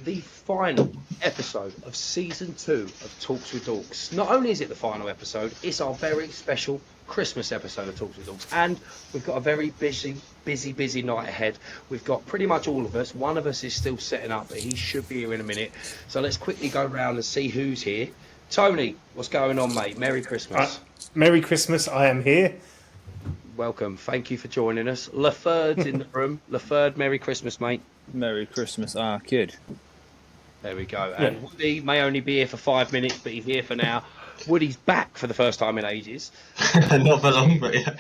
the final episode of season 2 of Talks with Dorks. Not only is it the final episode, it's our very special Christmas episode of Talks with Dorks. And we've got a very busy night ahead. We've got pretty much all of us. One of us is still setting up, but he should be here in a minute. So let's quickly go around and see who's here. Tony, what's going on, mate? Merry Christmas. Merry Christmas, I am here. Welcome. Thank you for joining us. Laferd's in the room. Laferd, Merry Christmas, mate. Merry Christmas, kid. There we go. And Woody may only be here for 5 minutes, but he's here for now. Woody's back for the first time in ages. Not for long, but yeah.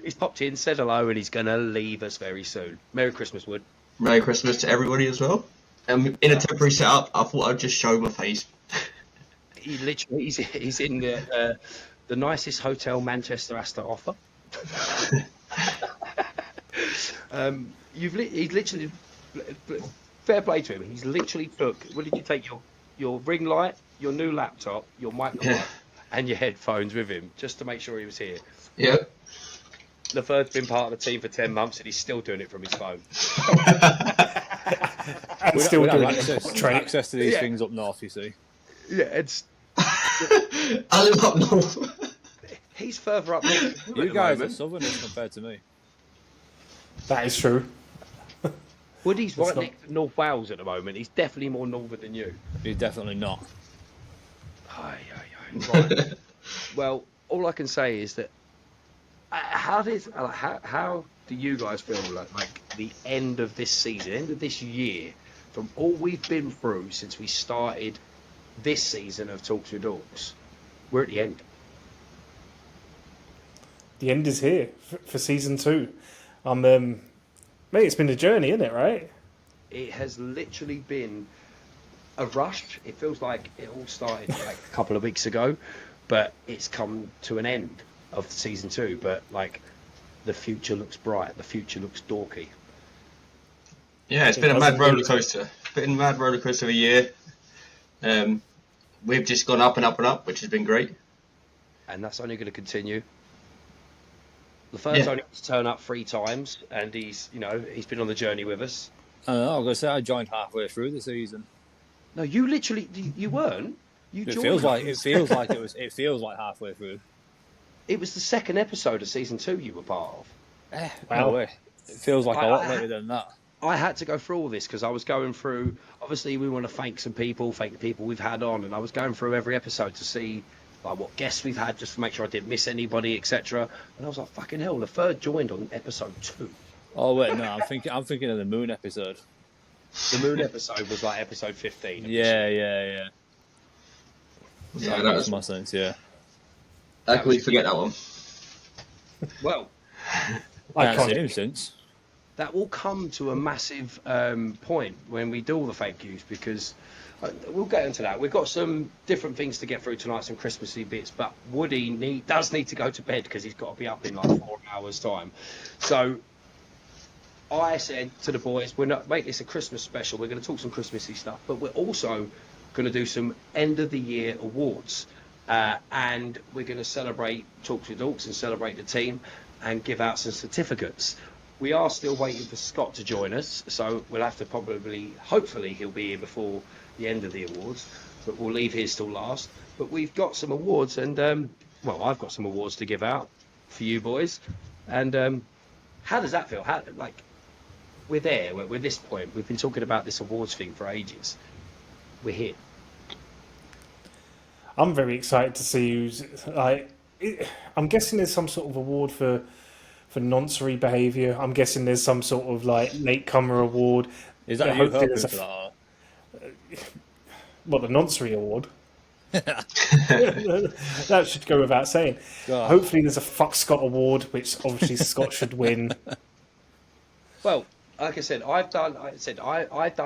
He's popped in, said hello, and he's going to leave us very soon. Merry Christmas, Wood. Merry Christmas to everybody as well. In a temporary setup, I thought I'd just show my face. He's in the nicest hotel Manchester has to offer. He's literally, fair play to him. He's literally took. What did you take? Your ring light, your new laptop, your microphone, and your headphones with him just to make sure he was here. Yeah. Laferd's been part of the team for 10 months and he's still doing it from his phone. And still doing access to these things up north, you see. Yeah, it's. I live up north. He's further up north. You guys are southerners compared to me. That is true. Woody's right next to North Wales at the moment. He's definitely more northern than you. He's definitely not. Right. Well, all I can say is that how do you guys feel like the end of this season, end of this year, from all we've been through since we started this season of Talks with Dorks? We're at the end. The end is here for season 2. Mate, it's been a journey, isn't it, right? It has literally been a rush. It feels like it all started like a couple of weeks ago, but it's come to an end of season 2. But like, the future looks bright. The future looks dorky. Yeah, it's been a mad roller coaster. Been a mad roller coaster of a year. We've just gone up and up and up, which has been great. And that's only going to continue. The first only to turn up 3 times, and he's been on the journey with us. I don't know, I was going to say I joined halfway through the season. No, you literally, you weren't. It feels like halfway through. It was the 2nd episode of season 2 you were part of. No way. It feels like a lot later than that. I had to go through all this because I was going through. Obviously, we want to thank the people we've had on, and I was going through every episode to see like what guests we've had, just to make sure I didn't miss anybody, etc. And I was like, "Fucking hell!" Laferd joined on episode 2. Oh wait, no, I'm thinking of the moon episode. The moon episode was like episode 15. Yeah. Yeah, that makes more sense. Yeah. How can we forget that one? Well, I haven't seen him since. That will come to a massive point when we do all the thank yous, because we'll get into that. We've got some different things to get through tonight, some Christmassy bits, but Woody does need to go to bed because he's got to be up in like 4 hours' time. So I said to the boys, we're not make this a Christmas special. We're going to talk some Christmassy stuff, but we're also going to do some end of the year awards, and we're going to celebrate Talks with Dorks and celebrate the team and give out some certificates. We are still waiting for Scott to join us, so we'll have to hopefully he'll be here before the end of the awards, but we'll leave his till last. But we've got some awards, and I've got some awards to give out for you boys. And how does that feel? We're there, we're this point. We've been talking about this awards thing for ages. We're here. I'm very excited to see who's I'm guessing there's some sort of award for noncery behaviour. I'm guessing there's some sort of like latecomer award. Is that you hoping for that? What, the noncery award? That should go without saying. God. Hopefully there's a fuck Scott award, which obviously Scott should win. Well, like I said, I've done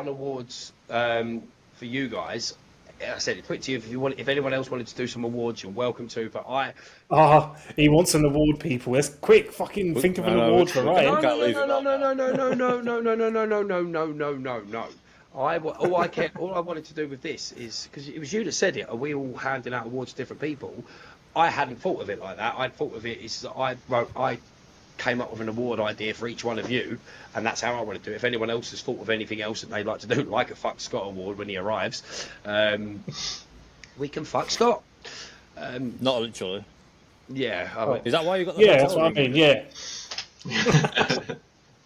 awards for you guys. I said it put to you if anyone else wanted to do some awards, you're welcome to. But he wants an award, people. Let's quick fucking think of an award for Ryan. No. All I wanted to do with this is because it was you that said it. Are we all handing out awards to different people? I hadn't thought of it like that. I'd thought of it is that I came up with an award idea for each one of you, and that's how I want to do it. If anyone else has thought of anything else that they'd like to do, like a Fuck Scott award when he arrives, we can fuck Scott. Not literally. Yeah, I mean, Is that why you got the Yeah, hotel that's what I room? mean. Yeah.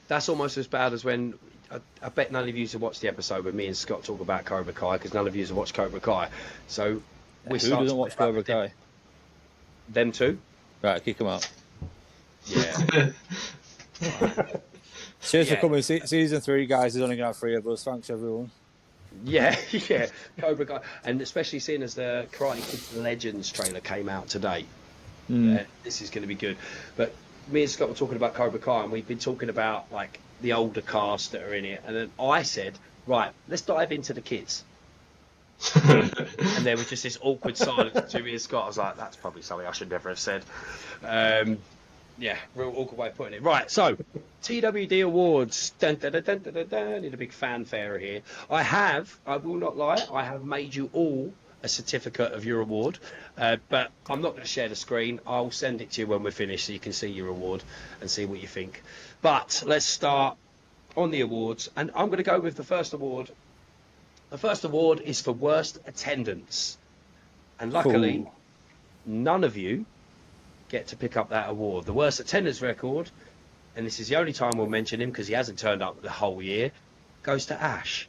that's almost as bad as when I bet none of you have watched the episode where me and Scott talk about Cobra Kai, because none of you have watched Cobra Kai. So we Who start doesn't watch Cobra Kai? Them two. Right, kick him out. Yeah. Cheers Yeah. for coming. Season 3, guys. There's only going to have 3 of us. Thanks, everyone. Yeah, yeah, Cobra Kai, and especially seeing as the Karate Kid Legends trailer came out today, this is going to be good. But me and Scott were talking about Cobra Kai, and we've been talking about like the older cast that are in it, and then I said, right, let's dive into the kids. And there was just this awkward silence between me and Scott. I was like, that's probably something I should never have said. Yeah, real awkward way of putting it. Right, so TWD Awards. Dun, dun, dun, dun, dun, dun, dun. Need a big fanfare here. I will not lie, I have made you all a certificate of your award, but I'm not going to share the screen. I'll send it to you when we're finished so you can see your award and see what you think. But let's start on the awards, and I'm going to go with the first award. The first award is for worst attendance, and luckily, none of you get to pick up that award. The worst attendance record, and this is the only time we'll mention him because he hasn't turned up the whole year, goes to Ash.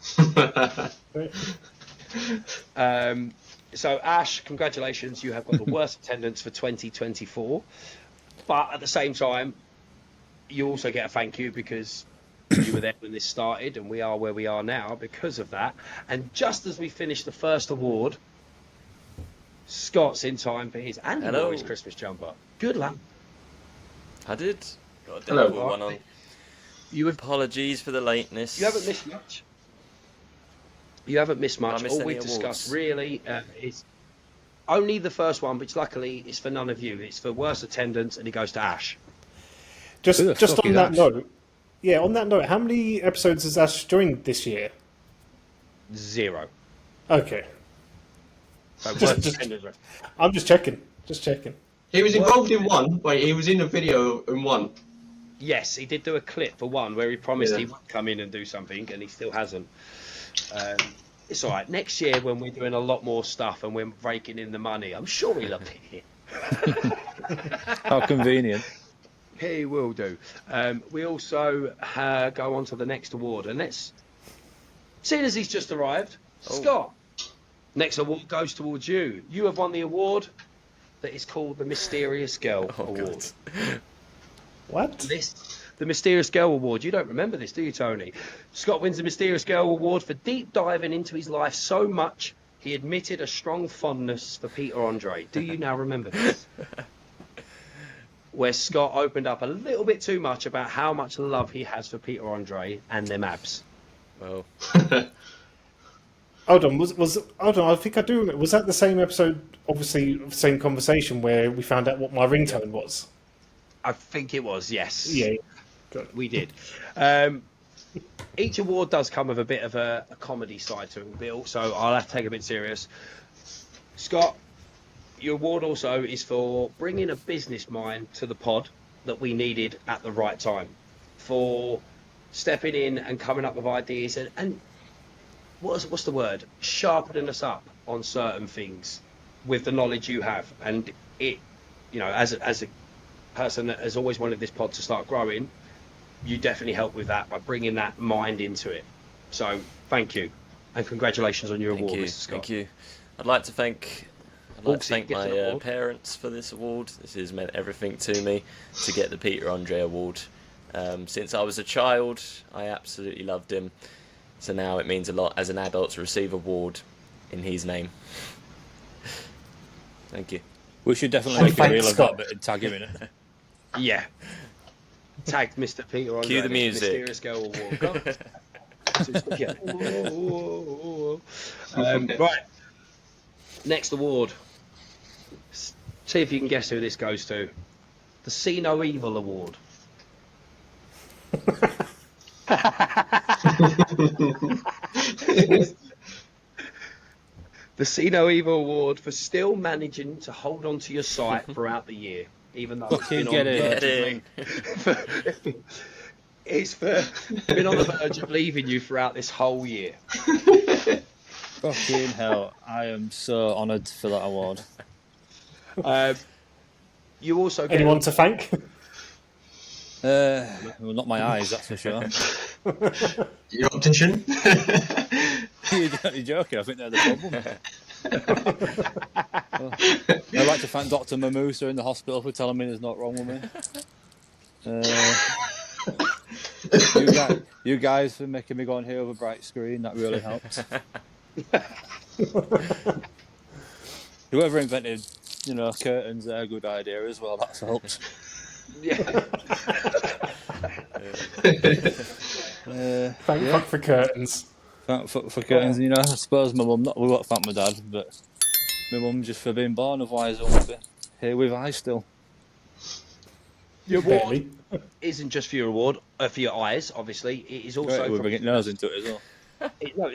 So Ash, congratulations, you have got the worst attendance for 2024. But at the same time, you also get a thank you because you were there when this started, and we are where we are now because of that. And just as we finish the first award, Scott's in time for his Andy Hello. Morris Christmas jumper. Good luck. I did. Got a Hello. Deadpool one on. You have. Apologies for the lateness. You haven't missed much. You haven't missed much. Have I missed All any we've discussed awards? really is only the first one, which luckily is for none of you. It's for worst attendance, and it goes to Ash. Just Who the fuck on is that Ash? note. Yeah, on that note, how many episodes has Ash joined this year? 0. Okay. So Just- worst just- attendance. I'm just checking. Just checking. He was involved in one. Wait, he was in a video in one. Yes, he did do a clip for one where he promised Yeah. he would come in and do something, and he still hasn't. It's all right. Next year, when we're doing a lot more stuff and we're raking in the money, I'm sure he'll appear. How convenient. He will do. We also go on to the next award, and let's. Seeing as he's just arrived, Scott. Next award goes towards you. You have won the award that is called the Mysterious Girl Award. What? The Mysterious Girl Award. You don't remember this, do you, Tony? Scott wins the Mysterious Girl Award for deep diving into his life so much he admitted a strong fondness for Peter Andre. Do you now remember this? Where Scott opened up a little bit too much about how much love he has for Peter Andre and them abs. Well, Hold on, hold on, I think I do remember. Was that the same episode, obviously, the same conversation where we found out what my ringtone was? I think it was, yes. Yeah. We did. Each award does come with a bit of a comedy side to it, Bill, so I'll have to take a bit serious. Scott, your award also is for bringing a business mind to the pod that we needed at the right time, for stepping in and coming up with ideas and what's the word? Sharpening us up on certain things with the knowledge you have. And it, you know, as a person that has always wanted this pod to start growing, you definitely help with that by bringing that mind into it. So thank you, and congratulations on your thank award, you. Mr. Scott. Thank you. I'd like to thank Hawksy gets an my award. parents for this award. This has meant everything to me to get the Peter Andre Award. Since I was a child, I absolutely loved him. So now it means a lot as an adult to receive an award in his name. Thank you. We should definitely And make a thanks, reel of Scott. that bit and tag him in it. Yeah. Tagged Mr. Peter Andre. Cue the music. Mysterious Girl Award. Go. Yeah. Right. Next award. See if you can guess who this goes to. The See No Evil Award. The See No Evil Award for still managing to hold on to your sight throughout the year. even though Fucking it's get been it. on, it's for been on the verge of leaving you throughout this whole year. Fucking hell. I am so honoured for that award. You also get Anyone to thank? Well, not my eyes, that's for sure. Your optician. You're joking, I think they're the problem. I'd like to thank Dr. Mamusa in the hospital for telling me there's not wrong with me. You guys for making me go on here with a bright screen, that really helped. Whoever invented, curtains, they're a good idea as well, that's helped. Yeah. Thank fuck for curtains. For curtains, I suppose my mum, we won't thank my dad, but my mum just for being born, otherwise I won't be here with I still. Your award Barely. isn't just for your award, for your eyes, obviously. It is also We're for getting nose into it as well.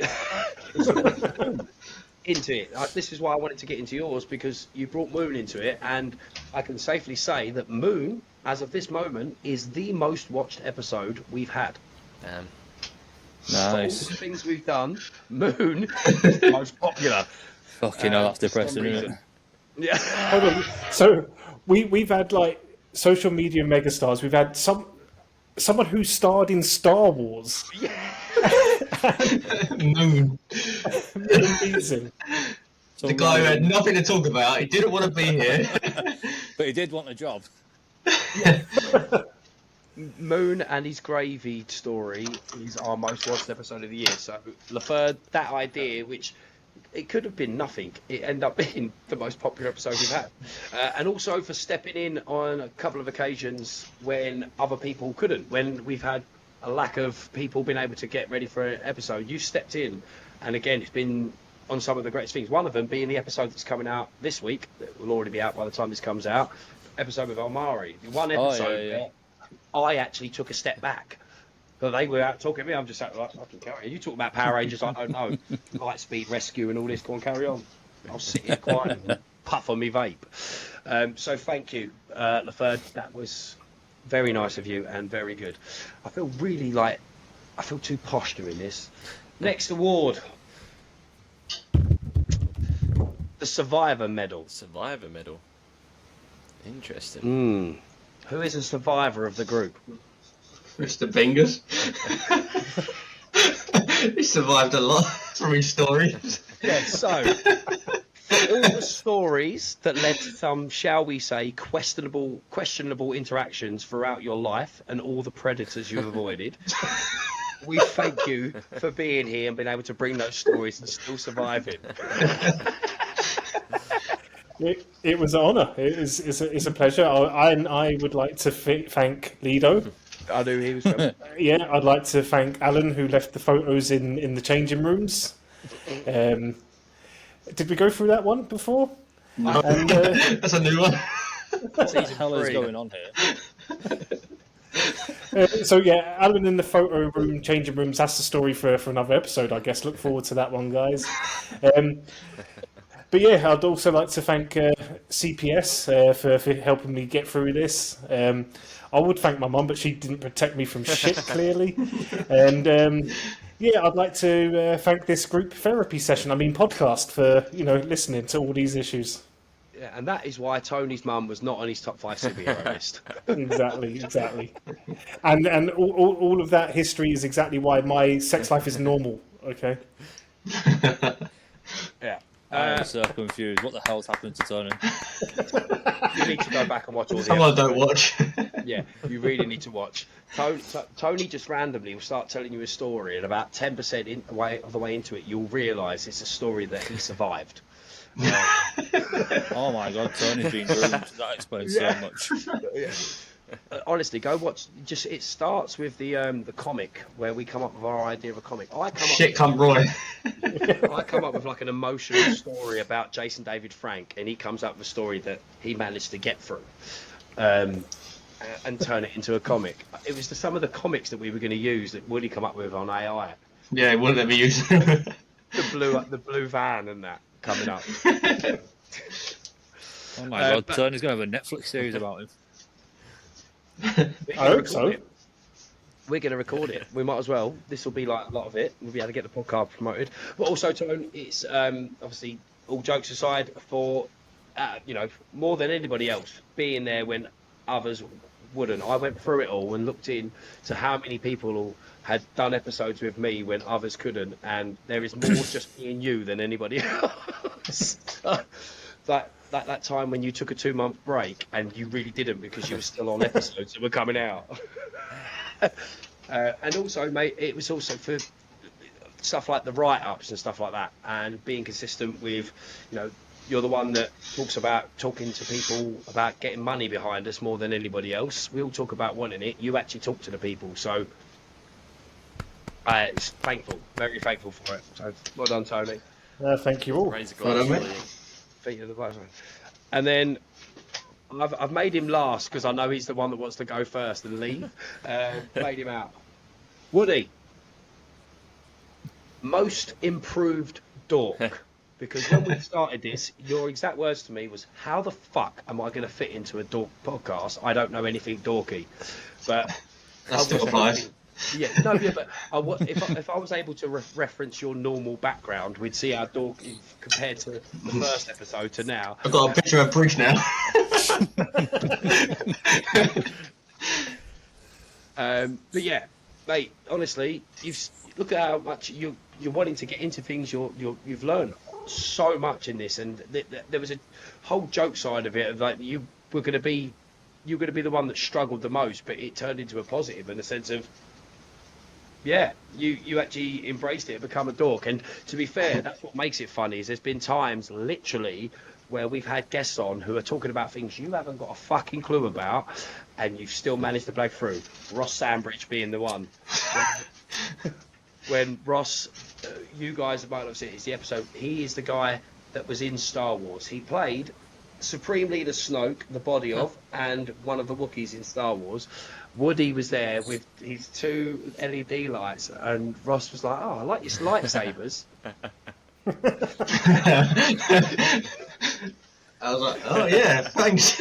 Into it. This is why I wanted to get into yours, because you brought Moon into it, and I can safely say that Moon, as of this moment, is the most watched episode we've had. Damn. For all Nice. the things we've done, Moon is the most popular. Fucking hell, that's for some depressing, isn't it? reason. Yeah. Hold on. So we've had like social media megastars. We've had someone who starred in Star Wars. Moon. Amazing. The guy who had nothing to talk about. He didn't want to be here. But he did want a job. Moon and his gravy story is our most watched episode of the year. So, Laferd, that idea, which it could have been nothing, it ended up being the most popular episode we've had. And also for stepping in on a couple of occasions when other people couldn't, when we've had a lack of people being able to get ready for an episode. You stepped in, and again, it's been on some of the greatest things. One of them being the episode that's coming out this week, that will already be out by the time this comes out, episode with Almari. The one episode where I actually took a step back. So they were out talking to me, I'm just like, fucking carry on. You talk about Power Rangers, I don't know. Lightspeed Rescue and all this, go on, carry on. I'll sit here quiet and puff on me vape. So thank you, Laferd. That was very nice of you and very good. I feel too posh doing this. Next award. The Survivor Medal. Survivor medal. Interesting. Who is a survivor of the group? Mr. Bingers. He survived a lot from his stories. Yeah, so for all the stories that led to some, shall we say, questionable interactions throughout your life and all the predators you've avoided, we thank you for being here and being able to bring those stories and still surviving. It was an honour. It's a pleasure. I would like to thank Lido. I knew he was coming. Yeah, I'd like to thank Alan, who left the photos in the changing rooms. Did we go through that one before? No. And, That's a new one. What the hell is going on here? so yeah, Alan in the photo room, changing rooms. That's the story for another episode, I guess. Look forward to that one, guys. But yeah, I'd also like to thank CPS for helping me get through this. I would thank my mum, but she didn't protect me from shit, clearly. And yeah, I'd like to thank this group therapy session, podcast, for listening to all these issues. Yeah, and that is why Tony's mum was not on his top 5 superhero list. Exactly. And all of that history is exactly why my sex life is normal, okay? Yeah. I'm so confused. What the hell's happened to Tony? You need to go back and watch all the Someone episodes. don't watch. Yeah, you really need to watch. Tony just randomly will start telling you a story, and about 10% of the way into it, you'll realise it's a story that he survived. Oh my god, Tony's been groomed. That explains so much. Yeah. Honestly, go watch. It starts with the comic where we come up with our idea of a comic. Shit, come Roy. I come up with like an emotional story about Jason David Frank, and he comes up with a story that he managed to get through, and turn it into a comic. It was some of the comics that we were going to use that Woody come up with on AI. Yeah, it wouldn't let me use The blue van and that coming up. Oh my god, but- Tony's going to have a Netflix series about him. We're I gonna hope so. record it. We're going to record it. We might as well. This will be like a lot of it. We'll be able to get the podcast promoted. But also, Tone, it's obviously, all jokes aside, for, more than anybody else, being there when others wouldn't. I went through it all and looked in to how many people had done episodes with me when others couldn't. And there is more just me and you than anybody else. That time when you took a 2-month break and you really didn't because you were still on episodes that were coming out. And also, mate, it was also for stuff like the write-ups and stuff like that, and being consistent with, you're the one that talks about talking to people about getting money behind us more than anybody else. We all talk about wanting it. You actually talk to the people, so it's thankful, very thankful for it. So well done, Tony. Thank you all. Raise a Well glass. done, mate. Brilliant. Feet of the button. And then I've made him last because I know he's the one that wants to go first and leave. Made him out. Woody, most improved dork. Because when we started this, your exact words to me was, "How the fuck am I going to fit into a dork podcast? I don't know anything dorky." But That still applies. yeah, but if I was able to reference your normal background, we'd see how dorky compared to the first episode to now. I've got a picture of a bridge now. But yeah, mate, honestly, look at how much you're wanting to get into things. You've learned so much in this, and there was a whole joke side of it, of like you're going to be the one that struggled the most, but it turned into a positive in the sense of, yeah, you actually embraced it and become a dork. And to be fair, that's what makes it funny. Is there's been times literally where we've had guests on who are talking about things you haven't got a fucking clue about, and you've still managed to break through. Ross Sandbridge being the one. When Ross, you guys might have seen it, it's the episode, he is the guy that was in Star Wars. He played Supreme Leader Snoke, the body of, and one of the Wookiees in Star Wars. Woody was there with his 2 LED lights, and Ross was like, "Oh, I like your lightsabers." I was like, oh yeah, thanks.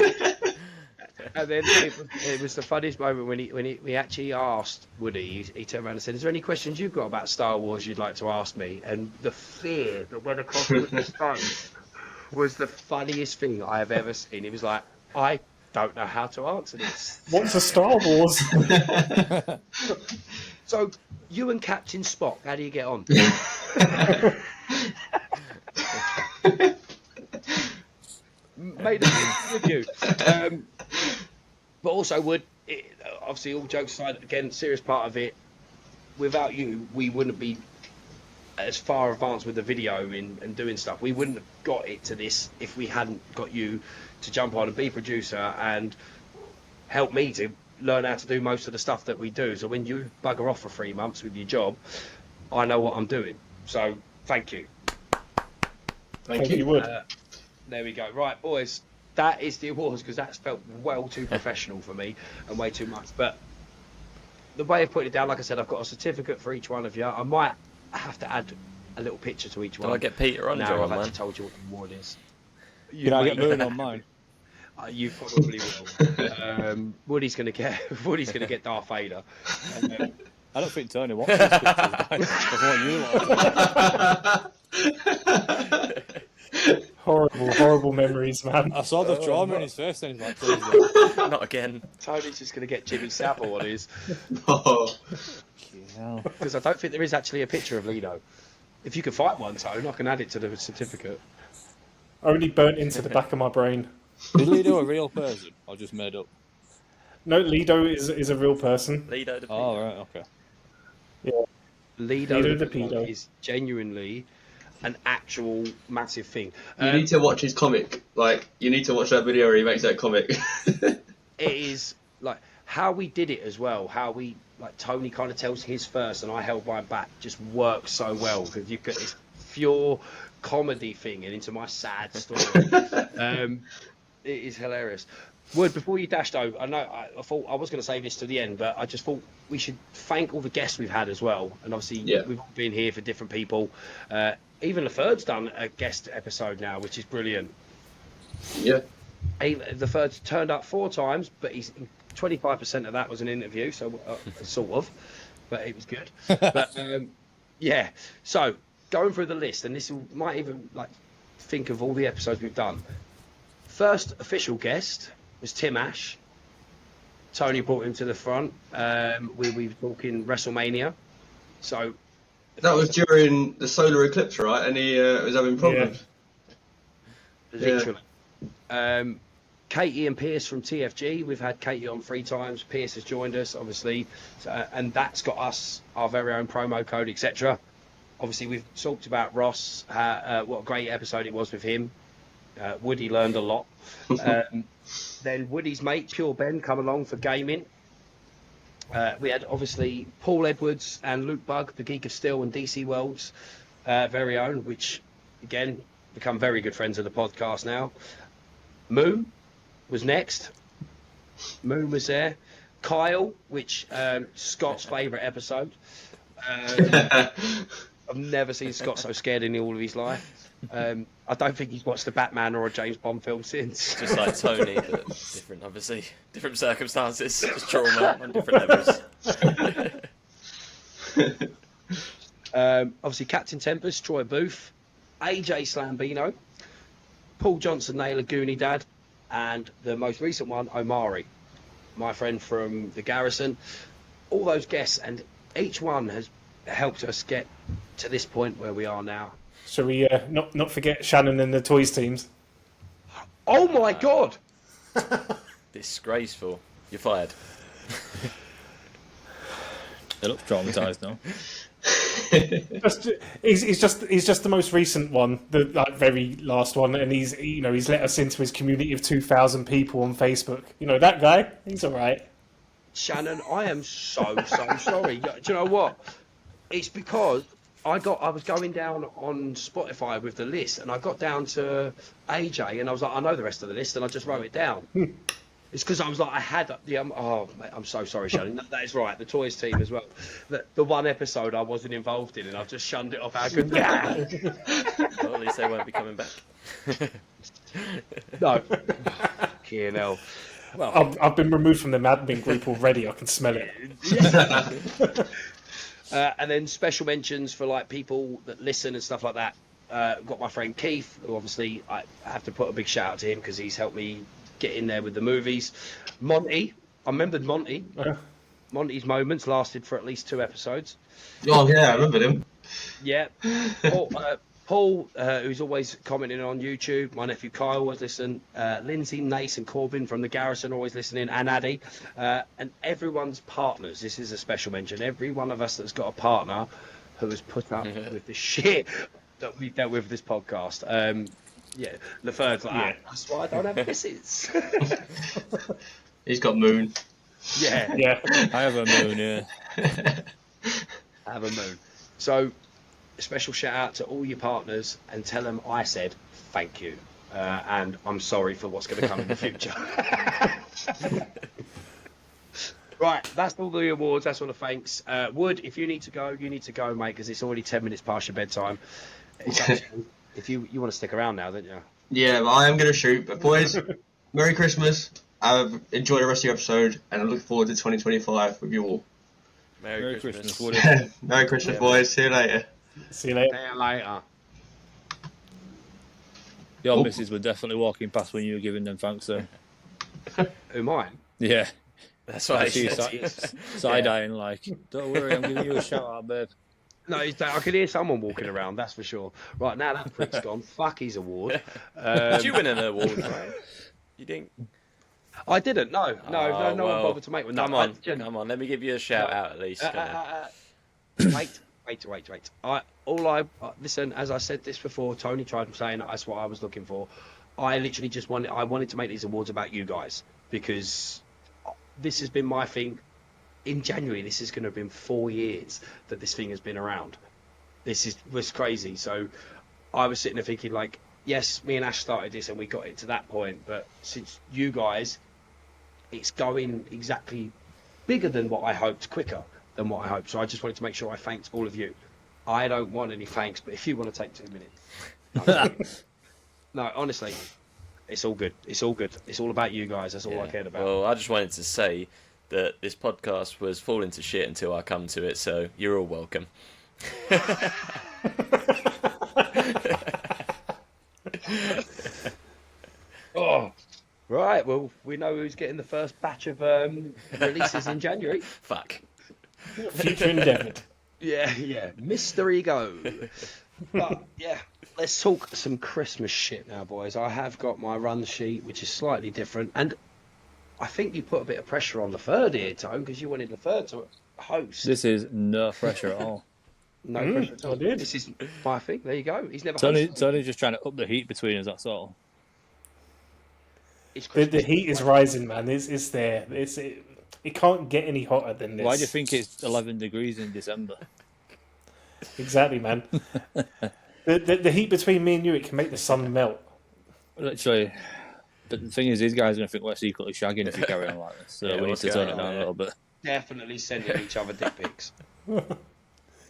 And then it was the funniest moment when we actually asked Woody. He turned around and said, "Is there any questions you've got about Star Wars you'd like to ask me?" And the fear that went across Woody's face was the funniest thing I have ever seen. He was like, "I don't know how to answer this." What's a Star Wars? So, you and Captain Spock, how do you get on? Made a with you. But also, obviously, all jokes aside, again, serious part of it, without you, we wouldn't be as far advanced with the video and doing stuff. We wouldn't have got it to this if we hadn't got you to jump on and be producer and help me to learn how to do most of the stuff that we do. So when you bugger off for 3 months with your job, I know what I'm doing. So thank you. Thank you, Wood. There we go. Right, boys, that is the awards, because that's felt well too professional for me and way too much. But the way of putting it down, like I said, I've got a certificate for each one of you. I might have to add a little picture to each Can one. I get Peter on now your I've one, actually man? told you what the award is. Can I get Moon on mine? You probably will. Woody's gonna get Darth Vader. I don't think Tony wants these pictures, guys. That's what you want. Horrible memories, man. I saw the drama in his face and he's like, please don't. Not again. Tony's just gonna get Jimmy Savile on his, Oh, because I don't think there is actually a picture of Lido. If you can find one, Tone, I can add it to the certificate. Only burnt into the back of my brain. Is Lido a real person or just made up? No, Lido is a real person. Lido the Oh, right, okay. Lido Lido the the Pedo. is genuinely an actual massive thing. you need to watch his comic. Like, you need to watch that video where he makes that comic. It is like how we did it as well. How we, like, Tony kind of tells his first and I held mine back, just works so well, because you've got this pure comedy thing and into my sad story. It is hilarious. Wood, before you dashed over, I know I thought I was going to save this to the end, but I just thought we should thank all the guests we've had as well. And obviously, we've all been here for different people. Even the third's done a guest episode now, which is brilliant. Yeah. The third turned up 4 times, but he's 25% of that was an interview, so sort of, but it was good. But yeah, so going through the list, and might even like think of all the episodes we've done. First official guest was Tim Ash. Tony brought him to the front. We were talking WrestleMania. So That was during the solar eclipse, right? And he was having problems. literally. Katie and Pierce from TFG. We've had Katie on 3 times. Pierce has joined us, obviously, and that's got us our very own promo code, etc. Obviously, we've talked about Ross. What a great episode it was with him. Woody learned a lot. Then Woody's mate, Pure Ben, come along for gaming. We had obviously Paul Edwards and Luke Bugg, the Geek of Steel and DC World's very own, which again become very good friends of the podcast now. Moon was next. Moon was there. Kyle, which Scott's favourite episode. I've never seen Scott so scared in all of his life. I don't think he's watched a Batman or a James Bond film since. Just like Tony, but different, obviously. Different circumstances, just trauma on different levels. Obviously, Captain Tempest, Troy Booth, AJ Slambino, Paul Johnson, Naylor Goonie Dad, and the most recent one, Omari, my friend from the Garrison. All those guests, and each one has helped us get to this point where we are now. Shall we not forget Shannon and the Toys teams? Oh my God! Disgraceful. You're fired. They look traumatised now. He's just the most recent one, the very last one, and he's let us into his community of 2,000 people on Facebook. You know that guy? He's all right. Shannon, I am so sorry. Do you know what? It's because I was going down on Spotify with the list, and I got down to AJ, and I was like, I know the rest of the list, and I just wrote it down. It's because I was like, I had the oh, mate, I'm so sorry, Shannon. That is right, the Toys team as well. The one episode I wasn't involved in, and I've just shunned it off our good. Well, at least they won't be coming back. No. Fucking hell. Well, I've been removed from the admin group already. I can smell it. And then special mentions for like people that listen and stuff like that. Got my friend Keith, who obviously I have to put a big shout out to him because he's helped me get in there with the movies. Monty, I remembered Monty. Monty's moments lasted for at least 2 episodes. Oh yeah, I remember him. Yeah. Paul, who's always commenting on YouTube. My nephew Kyle always listen. Lindsay, Nace and Corbin from the Garrison always listening. And Addy. And everyone's partners. This is a special mention. Every one of us that's got a partner who has put up with the shit that we've dealt with this podcast. Yeah, Leferd's like, that's why I don't have misses. He's got Moon. Yeah. I have a Moon, yeah. I have a Moon. So, a special shout out to all your partners and tell them I said thank you. And I'm sorry for what's going to come in the future. Right, that's all the awards. That's all the thanks. Wood, if you need to go, mate, because it's already 10 minutes past your bedtime. It's up to you. If you want to stick around now, don't you? Yeah, but I am going to shoot. But boys, Merry Christmas. Enjoy the rest of your episode, and I'm looking forward to 2025 with you all. Merry Christmas. Merry Christmas, boys. See you later. See you later. See you later. Your missus were definitely walking past when you were giving them thanks, though. Who, mine? Yeah. That's why I She said side-eyeing like, don't worry, I'm giving you a shout-out, babe. No, I could hear someone walking around, that's for sure. Right, now that prick's gone. Fuck his award. Did you win an award, right? You didn't? I didn't, no. No one bothered to make one. No, Come on, let me give you a shout out at least. Wait. Listen, as I said this before, Tony tried saying that's what I was looking for. I literally just wanted to make these awards about you guys because this has been my thing. In January, this is going to have been 4 years that this thing has been around. Was crazy. So I was sitting there thinking, like, yes, me and Ash started this and we got it to that point, but since you guys, it's going exactly bigger than what I hoped, quicker than what I hoped. So I just wanted to make sure I thanked all of you. I don't want any thanks, but if you want to take 2 minutes. No, honestly, It's all good. It's all good. It's all about you guys. That's all I cared about. Well, I just wanted to say that this podcast was falling to shit until I come to it, so you're all welcome. Oh, right. Well, we know who's getting the first batch of releases in January. Fuck. Future endeavoured. Yeah. Mystery go. But yeah, let's talk some Christmas shit now, boys. I have got my run sheet, which is slightly different, and I think you put a bit of pressure on the third here, Tone, because you wanted the third to host. This is no pressure at all. No pressure at all. I did. This is my thing. There you go. He's never hosted. Tony's just trying to up the heat between us, that's all. It's The Christmas. heat is rising, man. It's there. It can't get any hotter than this. Why do you think it's 11 degrees in December? Exactly, man. the heat between me and you, it can make the sun melt. Literally. But the thing is, these guys are going to think we're secretly shagging if you carry on like this. So Yeah, we need what's to turn going it on down a there? little bit. Definitely sending each other dick pics. But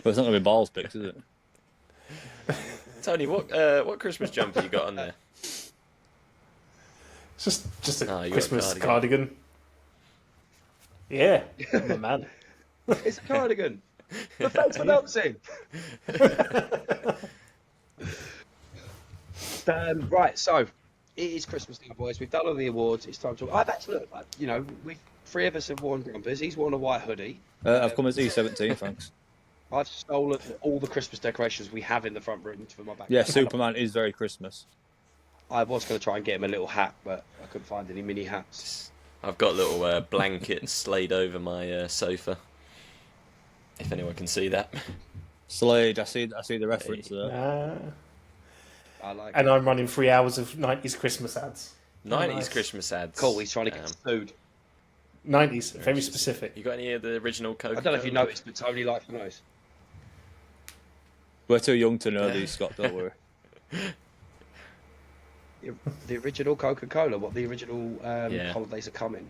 it's not going to be balls pics, is it? Tony, what Christmas jumper you got on there? It's just a Oh, you got a Christmas cardigan. cardigan. Yeah, I'm a man. It's a cardigan. But thanks for announcing. Right, so it is Christmas now, boys. We've done all the awards. It's time to. I've actually, we three of us have worn jumpers. He's worn a white hoodie. I've come as E17, thanks. I've stolen all the Christmas decorations we have in the front room for my back. Yeah, Superman is very Christmas. I was going to try and get him a little hat, but I couldn't find any mini hats. I've got little blankets laid over my sofa. If anyone can see that. Slade, I see the reference there. I like And it. I'm running 3 hours of 90s Christmas ads. 90s nice. Christmas ads. Cool, he's trying to get food. 90s, very specific. You got any of the original Coca-Cola? I don't know if you noticed, but Tony likes those. We're too young to know these, Scott, don't worry. The original Coca-Cola, what the original Yeah. holidays are coming.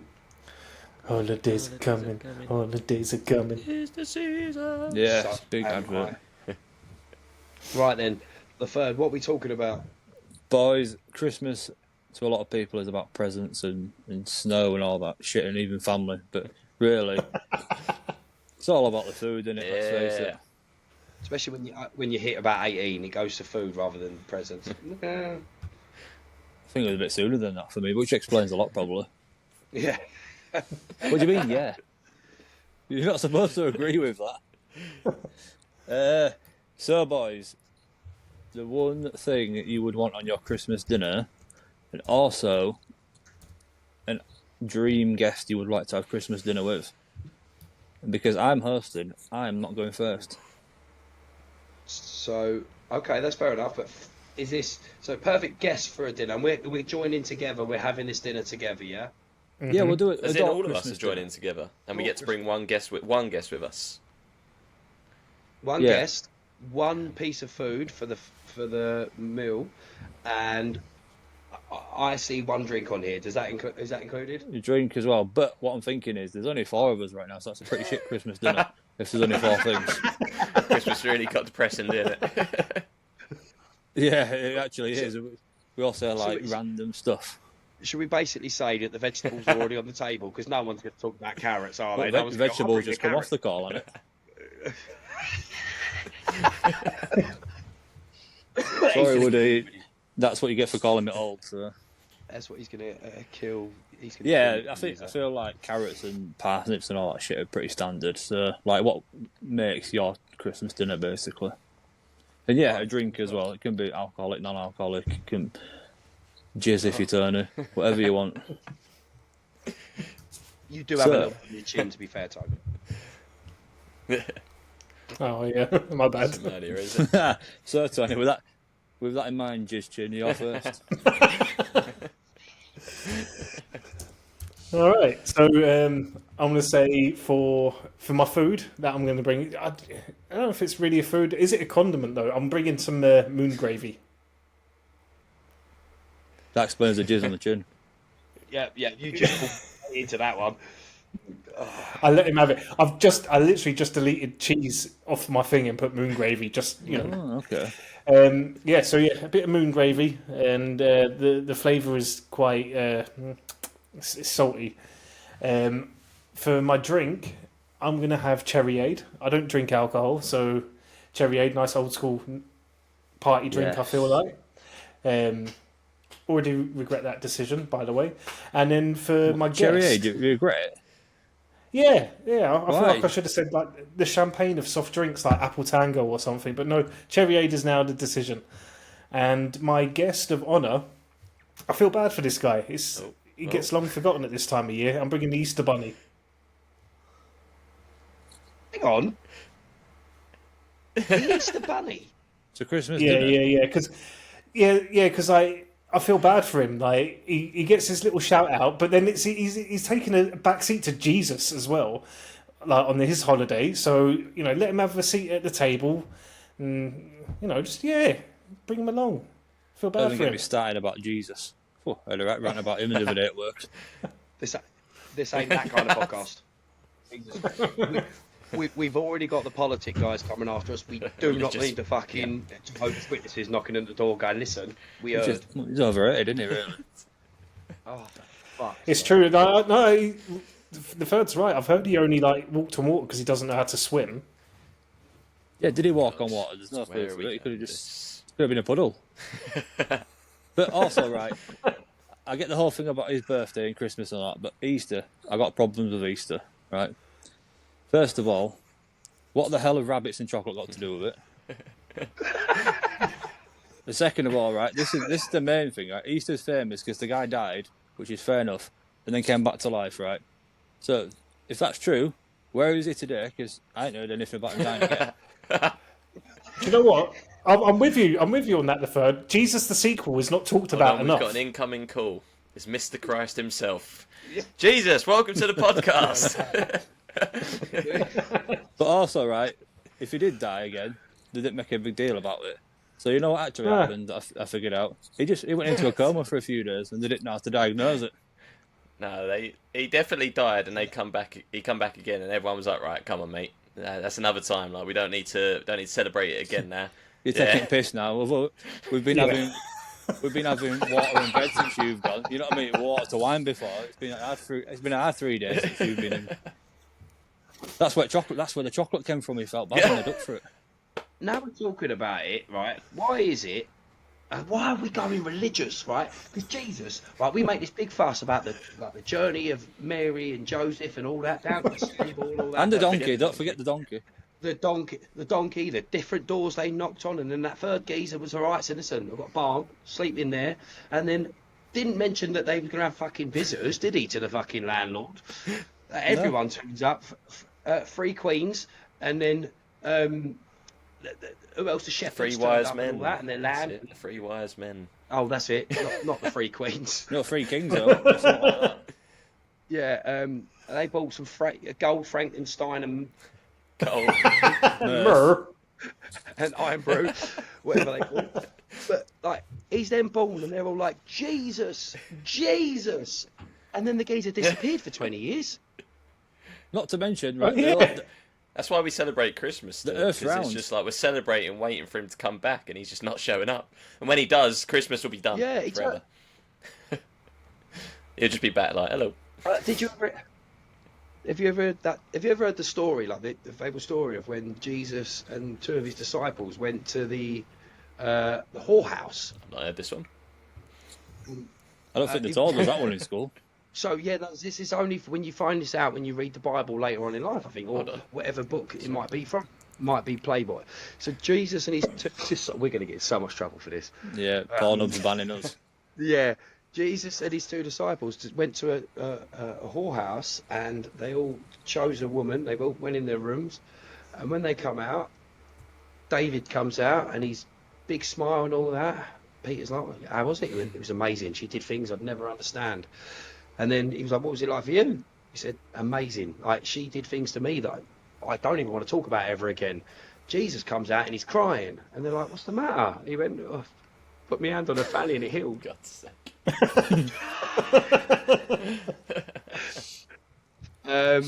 Holidays are coming. Holidays are coming. It's the season. Yeah, So big am advert. I. Right then, the third, what are we talking about? Boys, Christmas to a lot of people is about presents and snow and all that shit, and even family. But really, it's all about the food, isn't it? Let's face it. Especially when you hit about 18, it goes to food rather than presents. I think it was a bit sooner than that for me, which explains a lot, probably. Yeah. What do you mean, yeah? You're not supposed to agree with that. So, boys, the one thing that you would want on your Christmas dinner, and also a dream guest you would like to have Christmas dinner with. And because I'm hosting, I'm not going first. So, okay, that's fair enough. But is this so perfect guest for a dinner? And we're joining together. We're having this dinner together, yeah. Yeah, we'll do it. As in adult all of us Christmas are joining dinner. together, and we All get to bring one guest with us. One Yeah. guest, one piece of food for the meal, and I see one drink on here. Is that included? You drink as well. But what I'm thinking is, there's only 4 of us right now, so that's a pretty shit Christmas dinner. If there's only 4 things. Christmas really got depressing, didn't it? Yeah, it actually is. We all say like it's- random stuff. Should we basically say that the vegetables are already on the table because no one's going to talk about carrots, are they? Well, No one's gonna, "Oh, vegetables bring just the come off carrot." the call on it. Sorry, Woody. That's what you get for calling me old. So. That's what he's going to kill. He's gonna Yeah, kill I feel like carrots and parsnips and all that shit are pretty standard. So, like, what makes your Christmas dinner basically? And yeah, a drink as well. It can be alcoholic, non-alcoholic. It can jizz if you turn it, whatever you want. You do have a little on your chin, to be fair, Tony. Oh yeah, my bad. Doesn't matter, is it? So, Tony, with that in mind, Jizz Chin, you're first. All right, so I'm going to say for my food that I'm going to bring. I don't know if it's really a food. Is it a condiment though? I'm bringing some moon gravy. That explains the jizz on the chin. Yeah, you just fall into that one. I let him have it. I literally just deleted cheese off my thing and put moon gravy. Just Oh, okay. yeah. So yeah, a bit of moon gravy, and the flavour is quite it's salty. For my drink, I'm gonna have Cherryade. I don't drink alcohol, so Cherryade, nice old school party drink. I feel like. Already regret that decision, by the way. And then for my Cherry guest, Aid, do you regret it? yeah. I feel Why? like I should have said like the champagne of soft drinks, like Apple Tango or something. But no, Cherryade is now the decision. And my guest of honour, I feel bad for this guy. He gets long forgotten at this time of year. I'm bringing the Easter Bunny. Hang on. The Easter Bunny. It's a Christmas Yeah, dinner. because I feel bad for him. Like he gets this little shout out, but then he's taking a back seat to Jesus as well, like on his holiday. So let him have a seat at the table, and just bring him along. Feel bad Don't for get him. me started about Jesus. Oh, I had a rant about him the other day at work. This ain't that kind of podcast. We've already got the politic guys coming after us. We do not need the fucking Jehovah's Witnesses knocking at the door going, listen, we heard. He's overrated, isn't he, really? Oh, fuck. It's true. No, the third's right. I've heard he only walked on water because he doesn't know how to swim. Yeah, did he walk on water? There's no Where proof are of we it. He could have going? just could have been a puddle. But also, right, I get the whole thing about his birthday and Christmas and all that, but Easter, I got problems with Easter, right? First of all, what the hell have rabbits and chocolate got to do with it? The second of all, right, this is the main thing, right? Easter's famous because the guy died, which is fair enough, and then came back to life, right? So, if that's true, where is he today? Because I ain't heard anything about him dying again. Do you know what? I'm with you. I'm with you on that. The third, Jesus the sequel, is not talked about We've enough. got an incoming call. It's Mr. Christ himself. Jesus, welcome to the podcast. But also, right, if he did die again, they didn't make a big deal about it. So you know what actually happened? I figured out. He went into a coma for a few days, and they didn't know how to diagnose it. No, he definitely died, and he come back again, and everyone was like, right, come on, mate. That's another time. Like we don't need to celebrate it again now. You're taking piss now. We've been having water and bread since you've gone. You know what I mean? Water to wine before. It's been a hard 3 days since you've been in. That's where the chocolate came from. He felt bad and I ducked for it. Now we're talking about it, right? Why is it? Why are we going religious, right? Because Jesus, right? We make this big fuss about the journey of Mary and Joseph and all that down to the stable and all that. And the donkey. Don't forget the donkey. The donkey, the different doors they knocked on, and then that third geezer was alright. So listen, I've got a barn, sleep in there, and then didn't mention that they were gonna have fucking visitors, did he? To the fucking landlord. Everyone turns up, 3 queens, and then who else? The shepherds. 3 wise turned up men. and all that, and their lamb. That's it, 3 wise men. Oh, that's it. Not the 3 queens. No 3 kings though. It's not like that. Yeah. They bought some gold Frankenstein and Gold. Myrrh. and Iron Brew, whatever they call it. But he's then born, and they're all like, Jesus, Jesus, and then the geezer disappeared for 20 years. Not to mention, right? Yeah. That's why we celebrate Christmas. The still, Earth's 'cause round. It's just like we're celebrating, waiting for him to come back, and he's just not showing up. And when he does, Christmas will be done. Yeah, forever. He'll just be back like, hello. Did you ever? Have you ever heard the story, like the famous story of when Jesus and 2 of his disciples went to the whorehouse? I've not heard this one. I don't think they told us that one in school. So yeah, this is only when you find this out when you read the Bible later on in life, I think, or Hold on. whatever book it might be from. Might be Playboy. So Jesus and his we're going to get in so much trouble for this. Yeah, Pornhub's banning us. Yeah, Jesus and his 2 disciples went to a whorehouse, and they all chose a woman. They all went in their rooms, and when they come out, David comes out, and he's big smile and all that. Peter's like, how was it? It was amazing. She did things I'd never understand. And then he was like, what was it like for you? He said, amazing. Like, she did things to me that I don't even want to talk about ever again. Jesus comes out and he's crying. And they're like, what's the matter? He went, oh, put my hand on her fanny and it healed. God's sake. Yeah.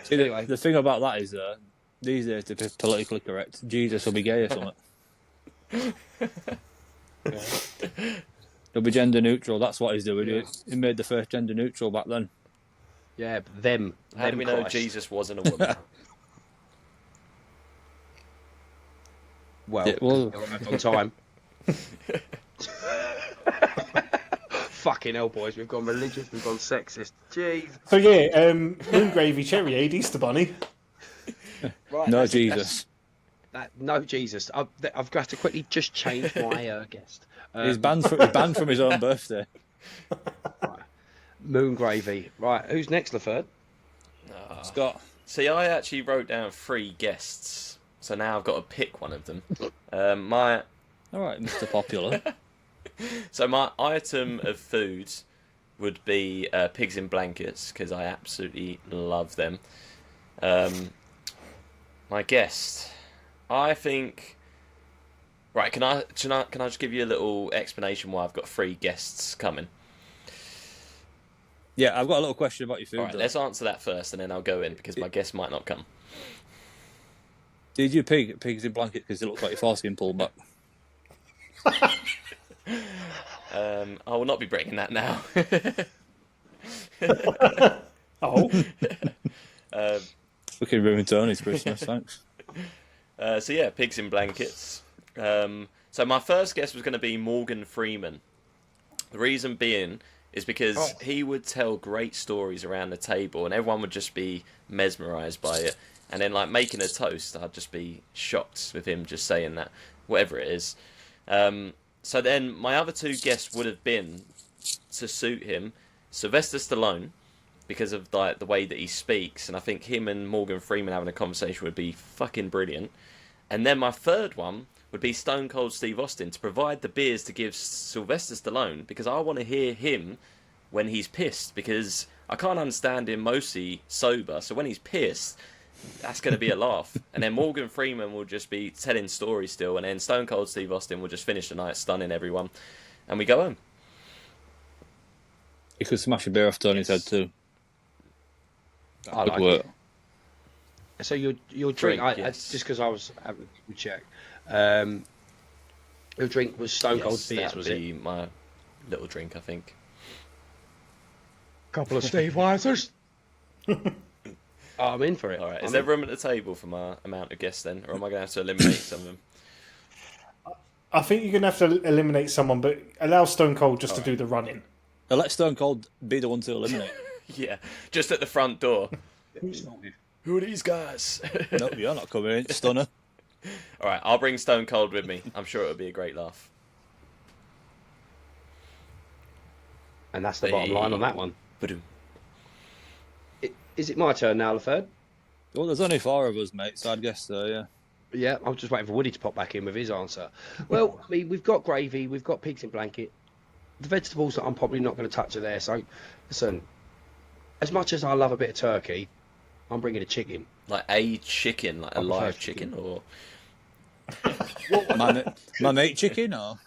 See, Anyway, the thing about that is, these days to be politically correct, Jesus will be gay or something. He'll be gender neutral. That's what he's doing. Yeah. He made the first gender neutral back then. yeah, but them. How do them we know Christ. Jesus wasn't a woman? Well, Yeah, well- on time. Fucking hell, boys! We've gone religious. We've gone sexist. Jeez. So yeah, moon gravy cherry aid Easter bunny. Right. No that's- Jesus. no Jesus. I've got to quickly just change my guest. He's banned from his own birthday. Moon gravy. Right. Who's next, Laferd? Scott. See, I actually wrote down 3 guests, so now I've got to pick one of them. All right, Mr. Popular. So my item of food would be pigs in blankets, because I absolutely love them. My guest, I think. Right, can I just give you a little explanation why I've got 3 guests coming? Yeah, I've got a little question about your food. All right, though. let's answer that first, and then I'll go in because my guest might not come. Did you pigs in blanket because it looks like your foreskin pulled back? I will not be breaking that now. Oh, We can ruin Tony's Christmas, thanks. So yeah, pigs in blankets. So my first guess was going to be Morgan Freeman. The reason being is because he would tell great stories around the table, and everyone would just be mesmerised by it. And then, like making a toast, I'd just be shocked with him just saying that, whatever it is. So then, my other 2 guests would have been, to suit him, Sylvester Stallone, because of like the way that he speaks, and I think him and Morgan Freeman having a conversation would be fucking brilliant. And then my third one would be Stone Cold Steve Austin, to provide the beers to give Sylvester Stallone, because I want to hear him when he's pissed, because I can't understand him mostly sober, so when he's pissed, that's going to be a laugh. And then Morgan Freeman will just be telling stories still, and then Stone Cold Steve Austin will just finish the night stunning everyone, and we go home. You could smash a beer off Tony's head too. I Good like work. it. So your drink, Drink, I, yes. just because I was having a check. Your drink was Stone Cold Yes, beers, that was would it? be my little drink, I think. Couple of Steve Weisers. I'm in for it. All right, I'm is there in. room at the table for my amount of guests then, or am I going to have to eliminate some of them? I think you're gonna have to eliminate someone, but allow Stone Cold just to do the running. Now let Stone Cold be the one to eliminate. Yeah, just at the front door. Who are these guys? No, you're not coming in, Stunner. All right, I'll bring Stone Cold with me. I'm sure it'll be a great laugh. And that's the bottom line on that one. Ba-doom. Is it my turn now, Laferd? Well, there's only 4 of us, mate, so I'd guess so, yeah. Yeah, I'm just waiting for Woody to pop back in with his answer. Well, I mean, we've got gravy, we've got pigs in blanket. The vegetables that I'm probably not going to touch are there. So, listen, as much as I love a bit of turkey, I'm bringing a chicken. Like a chicken, like a I prefer live chicken, or My mate chicken, or?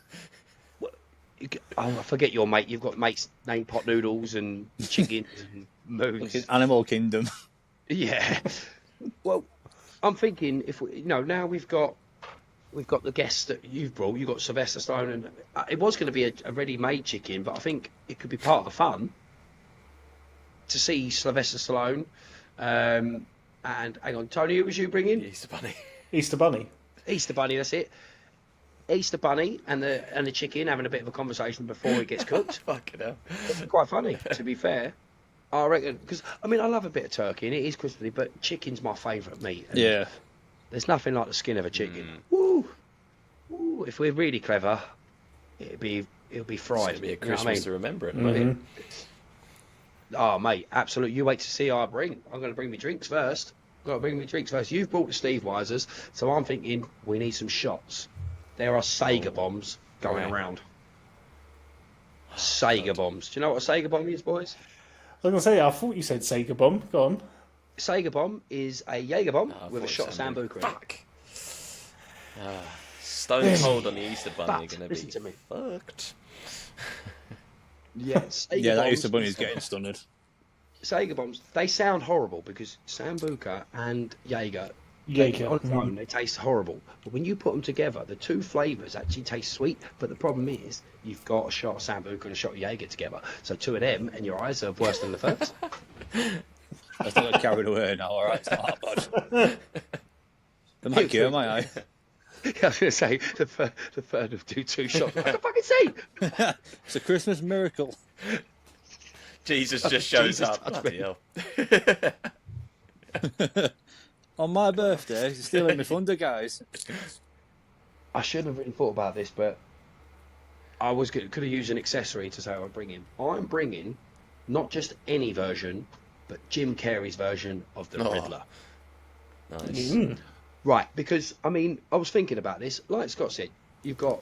I forget your mate. You've got mates named pot noodles and chickens and moons. Animal Kingdom. Yeah. Well, I'm thinking if we, now we've got the guests that you've brought. You've got Sylvester Stallone, and it was going to be a ready-made chicken, but I think it could be part of the fun to see Sylvester Stallone. And hang on, Tony, who was you bringing? Easter Bunny. Easter Bunny. Easter Bunny. That's it. Easter Bunny and the chicken having a bit of a conversation before it gets cooked. Fucking hell. It's quite funny, to be fair. I reckon, because I mean, I love a bit of turkey and it is crispy, but chicken's my favourite meat. And Yeah. there's nothing like the skin of a chicken. Woo! Woo! If we're really clever, it'll be It's fried. going to be a You know what Christmas I mean? to remember it. Mhm. Oh, mate, absolutely. You wait to see I bring. I'm going to bring me drinks first. I've got to bring me drinks first. You've brought the Steve Weisers, so I'm thinking we need some shots. There are Sega bombs going Right. around. Sega bombs. Do you know what a Sega bomb is, boys? I was gonna say, I thought you said Sega Bomb. Go on. Sega bomb is a Jaeger bomb Oh, I with a thought shot it of sounded- Sambuca in it. Fuck. Stone Cold on the Easter Bunny But, are going to listen be to me. fucked. Yes. Yeah, that Easter Bunny's getting stunned. Jaeger bombs, they sound horrible because Sambuca and Jaeger, Jaeger. on their own, they taste horrible. But when you put them together, the two flavours actually taste sweet. But the problem is, you've got a shot of Sambuca and a shot of Jaeger together. So two of them, and your eyes are worse than the first. Let's not get carried away now, alright? It's not that bad. They might cure my eye. I was going to say, the third of two shots. I can fucking see! It's a Christmas miracle. Jesus just shows Jesus up. touched Bloody me. hell. On my birthday, you're stealing my thunder, guys. I shouldn't have really thought about this, but I could have used an accessory to say I'm bringing. I'm bringing not just any version, but Jim Carrey's version of the Oh. Riddler. Nice. Right, because I mean, I was thinking about this. Like Scott said, you've got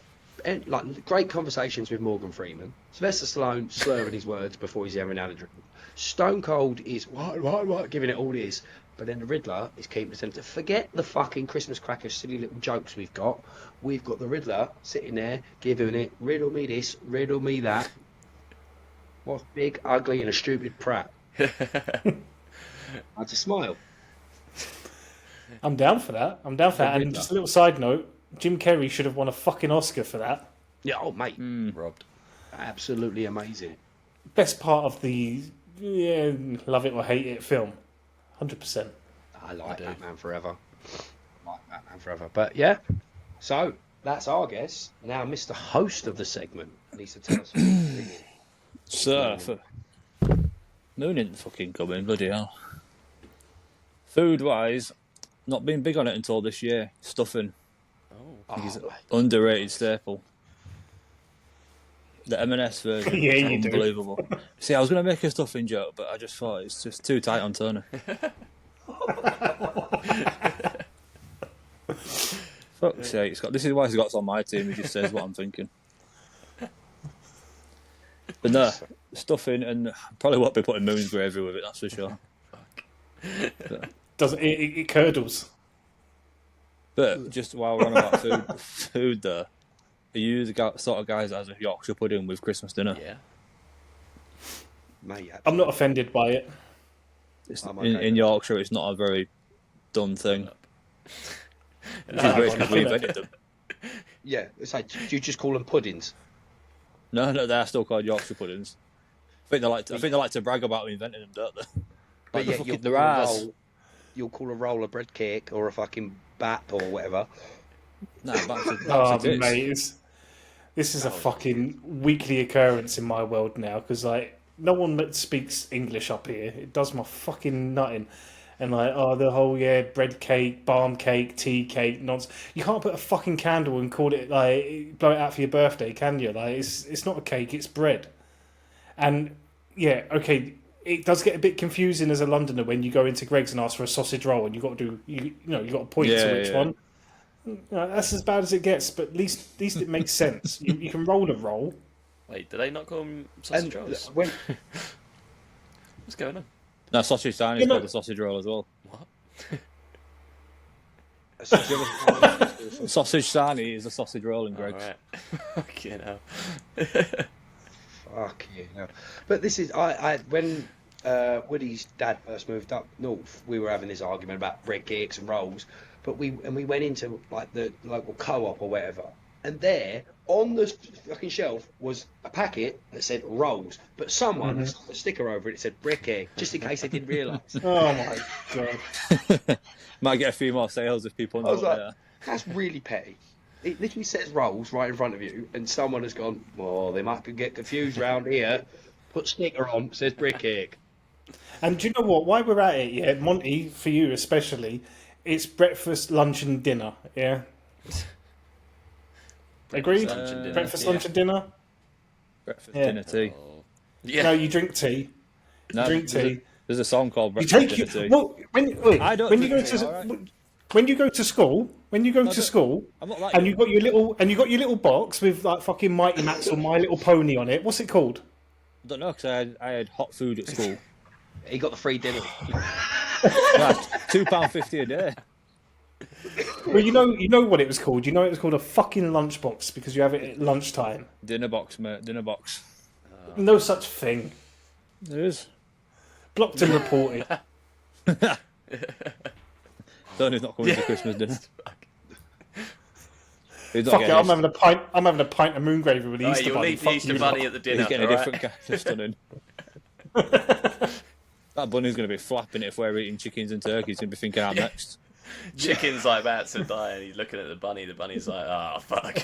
like great conversations with Morgan Freeman. Sylvester Stallone slurring his words before he's having had a drink. Stone Cold is what, giving it all it is. But then the Riddler is keeping us to forget the fucking Christmas cracker silly little jokes we've got. We've got the Riddler sitting there giving it, riddle me this, riddle me that. What's big, ugly, and a stupid prat? I just smile. I'm down for that. I'm down for that. And Riddler. just a little side note: Jim Carrey should have won a fucking Oscar for that. Yeah, oh mate, Robbed. absolutely amazing. Best part of the love it or hate it film. 100%. I like Batman Forever. But yeah, so that's our guess. Now, Mr. Host of the segment needs to tell us. What he's bringing. So, Moon ain't fucking coming, bloody hell. Food-wise, not been big on it until this year. Stuffing. Oh, He's an underrated staple. The M&S version Yeah, is you do. unbelievable. See, I was going to make a stuffing joke, but I just thought it's just too tight on Tony. Fuck's sake, Scott. This is why Scott's on my team. He just says what I'm thinking. But no, stuffing, and probably won't be putting Moon's gravy with it, that's for sure. It curdles. But just while we're on about food though, are you the sort of guys that has a Yorkshire pudding with Christmas dinner? Yeah. mate, I'm not offended by it. It's, I'm in, okay in with Yorkshire, it's not a very done thing. Which is No, great I'm because not we gonna- invented them. Yeah, it's like, do you just call them puddings? No, they're still called Yorkshire puddings. I think they like to brag about inventing them, don't they? But Like yeah, the you'll fucking, call, they're a ours. roll, you'll call a roll a bread cake or a fucking bap or whatever. Nah, back to Oh, tits. mate, this is a fucking weekly occurrence in my world now because like no one that speaks English up here. It does my fucking nutting. And like, oh, the whole bread cake, balm cake, tea cake, nonsense. You can't put a fucking candle and call it like blow it out for your birthday, can you? Like, it's not a cake, it's bread. And yeah, okay, it does get a bit confusing as a Londoner when you go into Greg's and ask for a sausage roll, and you got to do you got to point Yeah, to which yeah. one. You know, that's as bad as it gets, but at least it makes sense. You can roll a roll. Wait, do they not call them sausage And rolls? when What's going on? No, sausage sign is You know- called a sausage roll as well. what? Sausage sarnie is a sausage roll in Greg's. Alright. Fucking hell. Fuck you know. But this is I when Woody's dad first moved up north, we were having this argument about bread cakes and rolls. But we went into like the local co-op or whatever, and there on the fucking shelf was a packet that said rolls, but someone had stuck a sticker over it that said bread cake, just in case they didn't realise. Oh my god! Might get a few more sales if people I know was what like, they are. that's really petty. It literally says rolls right in front of you, and someone has gone, well, they might get confused round here. Put sticker on, says brick cake. And do you know what? While we're at it, yeah, Monty, for you especially, it's breakfast, lunch, and dinner. Yeah, agreed. lunch and dinner, Breakfast, yeah. lunch, and dinner. Breakfast, Yeah. dinner, tea. Oh. Yeah. No, you drink tea. No, drink tea. There's a song called You Breakfast, drink Dinner, Tea. well, I don't when you go drink tea, to alright. when you go to school, I'm not like and you. you got your little box with like fucking Mighty Max or My Little Pony on it. What's it called? I don't know because I had hot food at school. He got the free dinner. That's £2.50 a day. Well, you know what it was called. You know it was called a fucking lunchbox because you have it at lunchtime. Dinner box, mate. Dinner box. No such thing. There is. Blocked and reported. Tony's not coming to Christmas dinner. He's not Fuck it, getting I'm his- having a pint. I'm having a pint of moon gravy with the Oh, Easter you'll bunny. leave the Fuck Easter you bunny lot. at the dinner. He's getting a alright? different kind of stunning. That bunny's going to be flapping it if we're eating chickens and turkeys. He's going to be thinking, I'm next. Chicken's like about to die, and he's looking at the bunny. The bunny's like, "Oh fuck."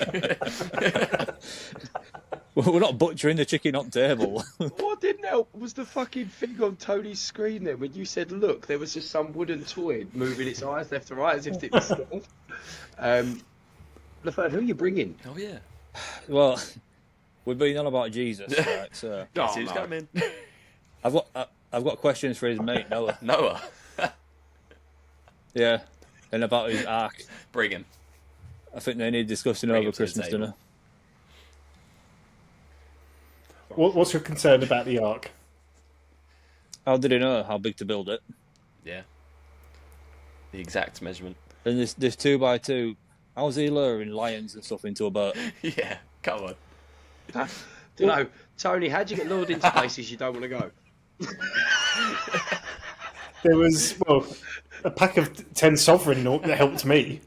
Well, we're not butchering the chicken on table. What didn't help was the fucking thing on Tony's screen there when you said, "Look," there was just some wooden toy moving its eyes left to right as if it was scared. Leferd, who are you bringing? Oh yeah. Well, we've been on about Jesus, right? So Guess Oh, who's no. coming? I've got questions for his mate Noah. Noah. Yeah, and about his ark. Bring him. I think they need discussing Bring over him to the Christmas table. dinner. What's your concern about the Ark? How did he know how big to build it? Yeah. The exact measurement. And this 2x2. How's he luring lions and stuff into a boat? Yeah. Come on. Don't know, Tony. How'd you get lured into places you don't want to go? There was a pack of 10 sovereign that helped me.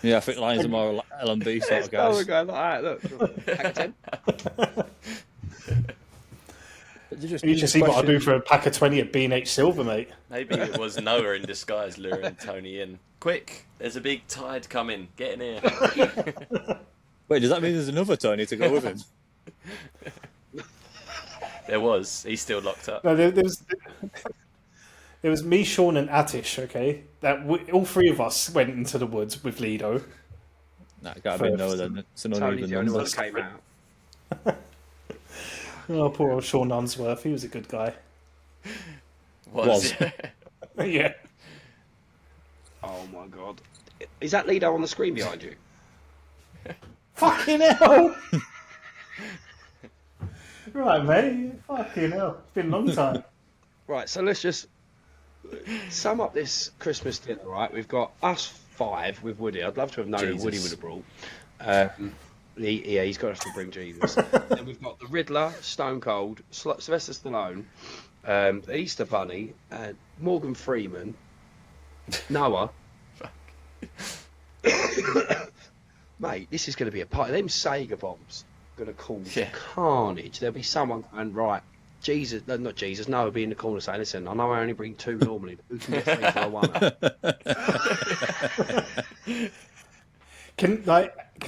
Yeah, I think lions are more L&B sort of Oh, we're guys. going like that. Look, pack of 10. You should see what I do for a pack of 20 at B&H Silver, mate. Maybe it was Noah in disguise luring Tony in. Quick! There's a big tide coming. Get in here. Wait, does that mean there's another Tony to go with him? There was. He's still locked up. No, there was me, Sean, and Atish. Okay, all three of us went into the woods with Lido. Nah, it can't be Noah then. It's an Tony's uneven the only one number. that came out. Oh, poor old Sean Unsworth. He was a good guy. Was. Yeah. Oh my god. Is that Lido on the screen behind you? Fucking hell! Right, mate. Fucking hell. It's been a long time. Right, so let's just sum up this Christmas dinner, right? We've got us 5 with Woody. I'd love to have known who Jesus. Woody would have brought. Yeah, he's got to have to bring Jesus. Then we've got the Riddler, Stone Cold, Sylvester Stallone, the Easter Bunny, Morgan Freeman, Noah. Mate, this is going to be a party. Them Sega bombs are going to cause carnage. There'll be someone going, right, Jesus, no, not Jesus, Noah will be in the corner saying, listen, I know I only bring 2 normally, but who can get 3 for a 1? Can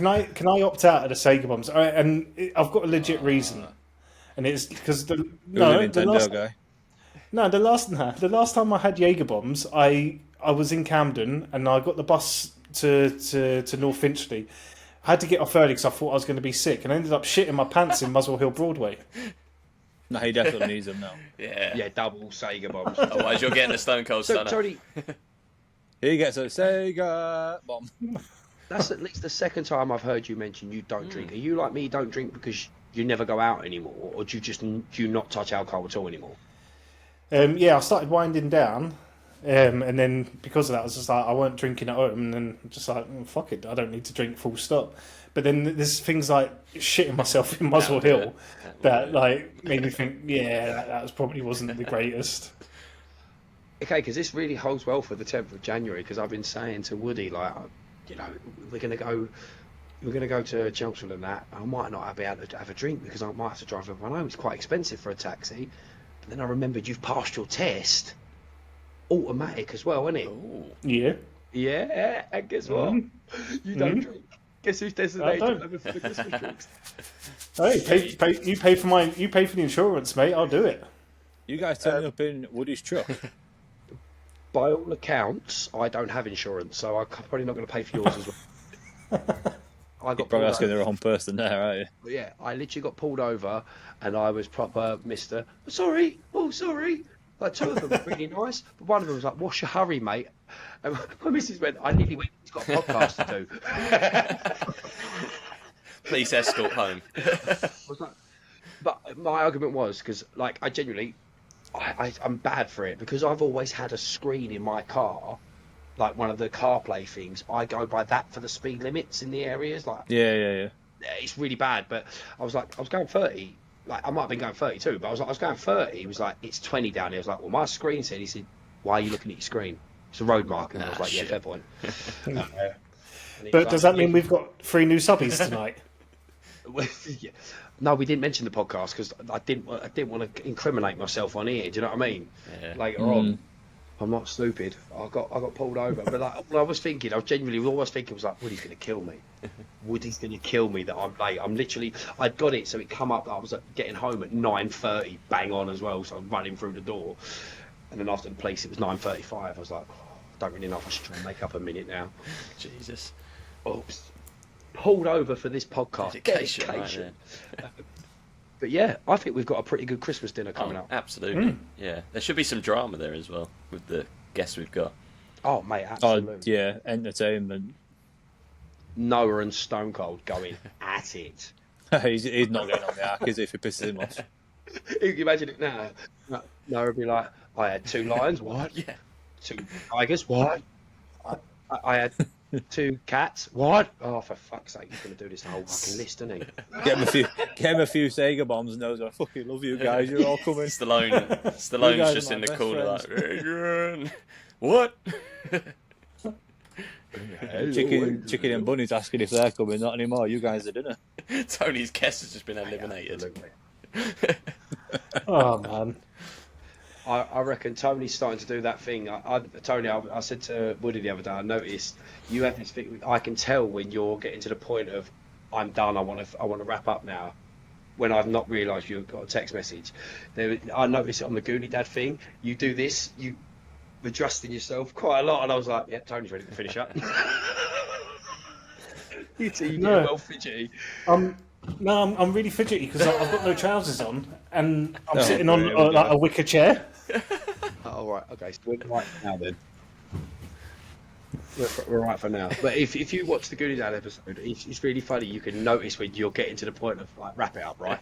I opt out of the Sega bombs? And I've got a legit reason, and it's because the Nintendo guy. the last time I had Jaeger bombs, I was in Camden and I got the bus to North Finchley. I had to get off early because I thought I was going to be sick, and I ended up shitting my pants in Muswell Hill Broadway. No, he definitely needs them now. Yeah. Yeah, double Sega bombs. Otherwise, you're getting a Stone Cold So, Stunner. Tony, He gets a Sega bomb. that's at least the second time I've heard you mention you don't drink. Are you like me, you don't drink because you never go out anymore, or do you not touch alcohol at all anymore? Yeah, I started winding down, and then because of that, I was just like, I weren't drinking at home, and then just like, fuck it, I don't need to drink, full stop. But then there's things like shitting myself in Muswell That'll do Oh, Hill it. that like made me think, yeah, that probably wasn't the greatest. Okay, because this really holds well for the 10th of January, because I've been saying to Woody, like, you know, we're going to go to Chelmsford and that. I might not be able to have a drink because I might have to drive everyone home. It's quite expensive for a taxi. But then I remembered you've passed your test. Automatic as well, isn't it? Ooh. Yeah. Yeah, and guess what? You don't drink. Guess who's designated don't. over for the Christmas drinks? Hey, you pay for the insurance, mate. I'll do it. You guys turning up in Woody's truck. By all accounts, I don't have insurance, so I'm probably not going to pay for yours as well. I got Probably pulled asking over. the wrong person there, aren't you? Yeah, I literally got pulled over, and I was proper Mister. Sorry, sorry. Like 2 of them were really nice, but one of them was like, "What's your hurry, mate?" And my missus went, "I nearly went. He's got a podcast to do." Police escort home. I was like, but my argument was because, like, I genuinely, I'm bad for it because I've always had a screen in my car, like one of the CarPlay things. I go by that for the speed limits in the areas. Like, Yeah. it's really bad. But I was like, I was going 30 like, I might have been going 32, but I was going 30. He was like, it's 20 down here. I was like, well, my screen said. He said, why are you looking at your screen? It's a road mark. And I was like, yeah, shit. fair point. But does that mean we've got 3 new subbies tonight? Yeah. No, we didn't mention the podcast because I didn't want to incriminate myself on here. Do you know what I mean? Yeah. Later on, I'm not stupid. I got pulled over, but like, what I was thinking, I was genuinely all I was thinking was like, Woody's going to kill me. Woody's going to kill me that I'm late. I'm literally, I'd got it, so it come up that I was getting home at 9:30, bang on as well. So I'm running through the door, and then after the police, it was 9:35. I was like, I don't really know if I should try and make up a minute now. Jesus. Oops. Pulled over for this podcast. Dedication. Right there. But yeah, I think we've got a pretty good Christmas dinner coming up. Absolutely. Yeah. There should be some drama there as well with the guests we've got. Oh, mate, Oh, absolutely. yeah, entertainment. Noah and Stone Cold going at it. he's not getting on the arc, is he, if it pisses him off? You can imagine it now. Noah would be like, I had 2 lions, what? Yeah. 2 tigers, what? I had 2 cats, what? Oh, for fuck's sake, he's going to do this whole fucking list, isn't he? Get him a few Sega bombs and knows I fucking love you guys, you're all coming. Stallone's guys just are in my the best corner friends. like, Adrian, what? Chicken and Bunny's asking if they're coming, not anymore, you guys are dinner. Tony's guest has just been eliminated. Oh, man. I reckon Tony's starting to do that thing. Tony, I said to Woody the other day, I noticed you have this thing. I can tell when you're getting to the point of, I'm done. I want to wrap up now. When I've not realised you've got a text message, I noticed it on the Goonie Dad thing. You do this, you adjusting yourself quite a lot, and I was like, yeah, Tony's ready to finish up. You get well fidgety. No, I'm really fidgety because I've got no trousers on and I'm Oh, sitting on brilliant. like a wicker chair. Oh, right, okay, so we're right now then. We're right for now. But if you watch the Goonie Dad episode, it's really funny. You can notice when you're getting to the point of like wrap it up, right?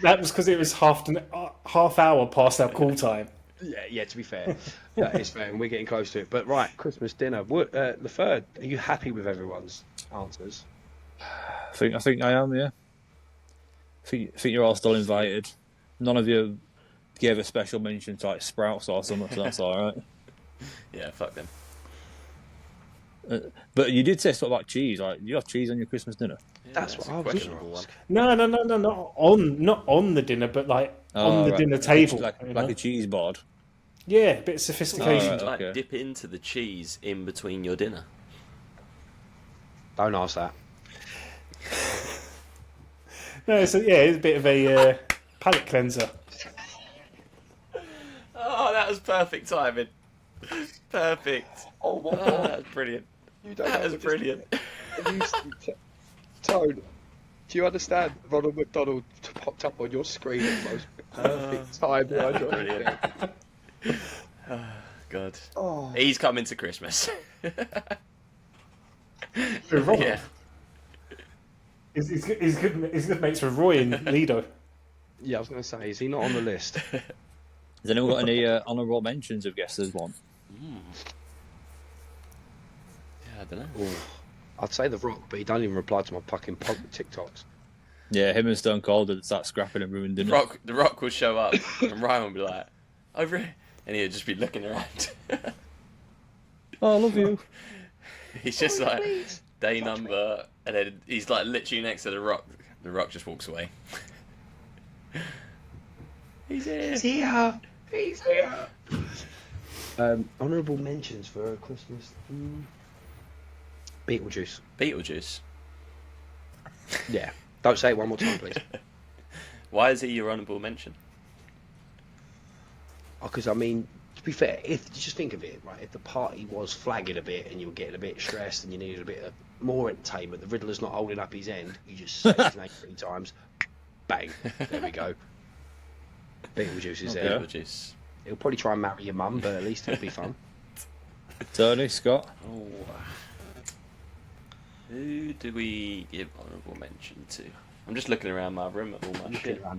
That was because it was half hour past our call time. Yeah. To be fair, that is fair, and we're getting close to it. But right, Christmas dinner. The 3rd. Are you happy with everyone's answers? I think I am, yeah. I think you're all still invited. None of you gave a special mention to like Sprouts or something, so that's alright. Yeah, fuck them. But you did say something about cheese, like you have cheese on your Christmas dinner. Yeah, That's what a I was questionable gonna one. ask. No, not on the dinner, but like on the right. dinner table. Like you know? a cheese board. Yeah, a bit of sophistication. Alright. Like Okay. dip into the cheese in between your dinner. Don't ask that. No, so yeah, it's a bit of a palate cleanser. Oh, that was perfect timing. Perfect. Oh, That was brilliant. That was brilliant. Tone, do you understand? Ronald McDonald popped up on your screen at the most perfect time. Brilliant. Oh, God. Oh. He's coming to Christmas. Rob. Yeah. He's good mates with Roy and Lido. Yeah, I was going to say, is he not on the list? Has anyone got any honourable mentions of guests as one? Yeah, I don't know. I'd say The Rock, but he don't even reply to my fucking TikToks. Yeah, him and Stone Cold would start scrapping and ruining dinner. The Rock will show up, and Ryan will be like, over here. And he'll just be looking around. Oh, I love you. He's just like, day number, and then he's like literally next to The Rock. The Rock just walks away. He's here. He's here. Honourable mentions for Christmas. Beetlejuice. Beetlejuice. Yeah. Don't say it one more time, please. Why is he your honourable mention? Because, I mean, to be fair, if just think of it, right? If the party was flagging a bit and you were getting a bit stressed and you needed a bit of more entertainment, the Riddler's not holding up his end, you just say his name 3 times, bang, there we go. Beetlejuice is there. Beetlejuice. He'll probably try and marry your mum, but at least it'll be fun. Tony, Scott. Oh. Who do we give honourable mention to? I'm just looking around my room at all my shit. I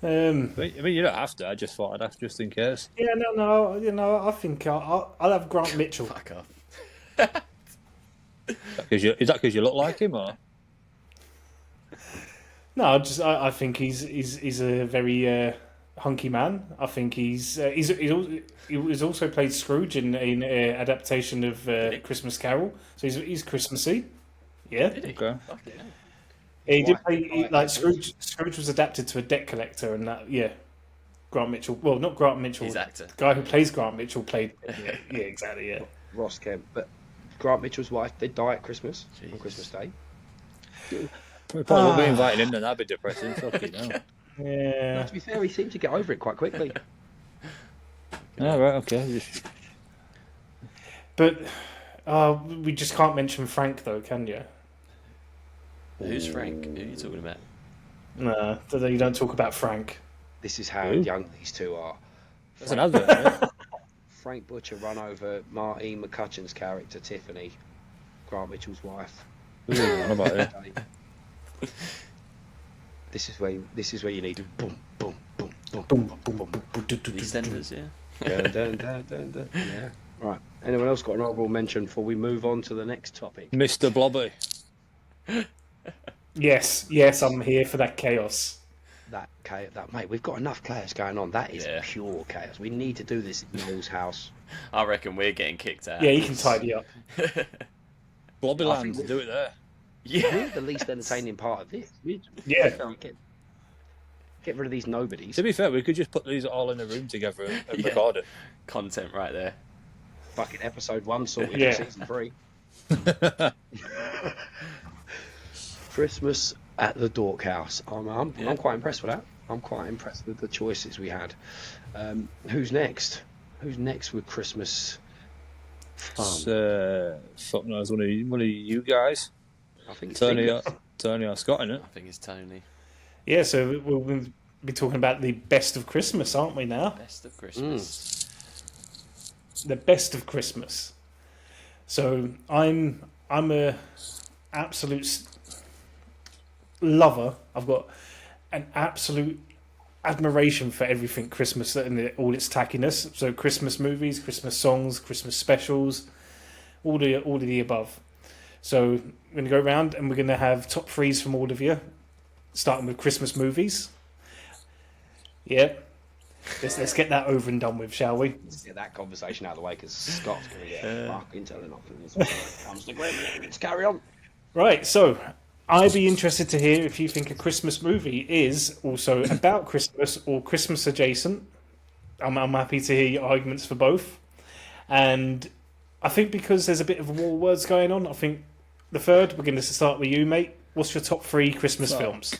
mean, you don't have to. I just thought I'd ask just in case. Yeah, no. You know, I think I'll have Grant Mitchell. Fuck off. Is that because you look like him, or? No, I think he's a very hunky man. I think he's also played Scrooge in adaptation of Christmas Carol, so he's Christmassy. Yeah, Did he? Okay. Fucking hell. he did Right, play right. like Scrooge. Scrooge was adapted to a debt collector, and that Grant Mitchell. Well, not Grant Mitchell. He's actor. The guy who plays Grant Mitchell played. Yeah, exactly. Yeah. Ross Kemp. But Grant Mitchell's wife did die at Christmas, on Jesus. Christmas Day. We probably won't be inviting him, then that'd be depressing. Fucking hell. Yeah. To be fair, he seemed to get over it quite quickly. Yeah, right, okay. But we just can't mention Frank, though, can you? Who's Frank? Who are you talking about? No, you don't talk about Frank. This is how Who? young these two are. That's an advert, right? Frank Butcher run over Martine McCutcheon's character, Tiffany, Grant Mitchell's wife. What about it? This is where you need to boom, boom, boom, boom, Boom, boom, boom, boom, boom, boom. EastEnders, yeah. Dun, dun, dun, dun, dun. Yeah. Right. Anyone else got an honourable mention before we move on to the next topic? Mr. Blobby. Yes, I'm here for that chaos. That mate, we've got enough chaos going on. That is Yeah. pure chaos. We need to do this in Neil's house. I reckon we're getting kicked out. Yeah, you can tidy up. Blobbyland, do it there. Yeah. We're the least entertaining part of this. Yeah. Get rid of these nobodies. To be fair, we could just put these all in a room together and Yeah. record it. Content right there. Fucking episode 1 sorted Yeah. for season 3. Christmas at the Dork House. I'm quite impressed with that. I'm quite impressed with the choices we had. Who's next? Who's next with Christmas fun? Fuck knows, one of you guys. I think it's Tony Finger. or Scott, innit? I think it's Tony. Yeah, so we'll be talking about the best of Christmas, aren't we now? Best of Christmas. The best of Christmas. So I'm a absolute lover. I've got an absolute admiration for everything Christmas and all its tackiness. So Christmas movies, Christmas songs, Christmas specials, all of the above. So we're going to go around and we're going to have top threes from all of you, starting with Christmas movies. Yeah. Let's get that over and done with, shall we? Let's get that conversation out of the way because Scott's going to get fucking telling off when it comes to Gremlin. Let's carry on. Right, so I'd be interested to hear if you think a Christmas movie is also about Christmas or Christmas adjacent. I'm happy to hear your arguments for both. And I think because there's a bit of war words going on, I think the third, we're going to start with you, mate. What's your top three Christmas films?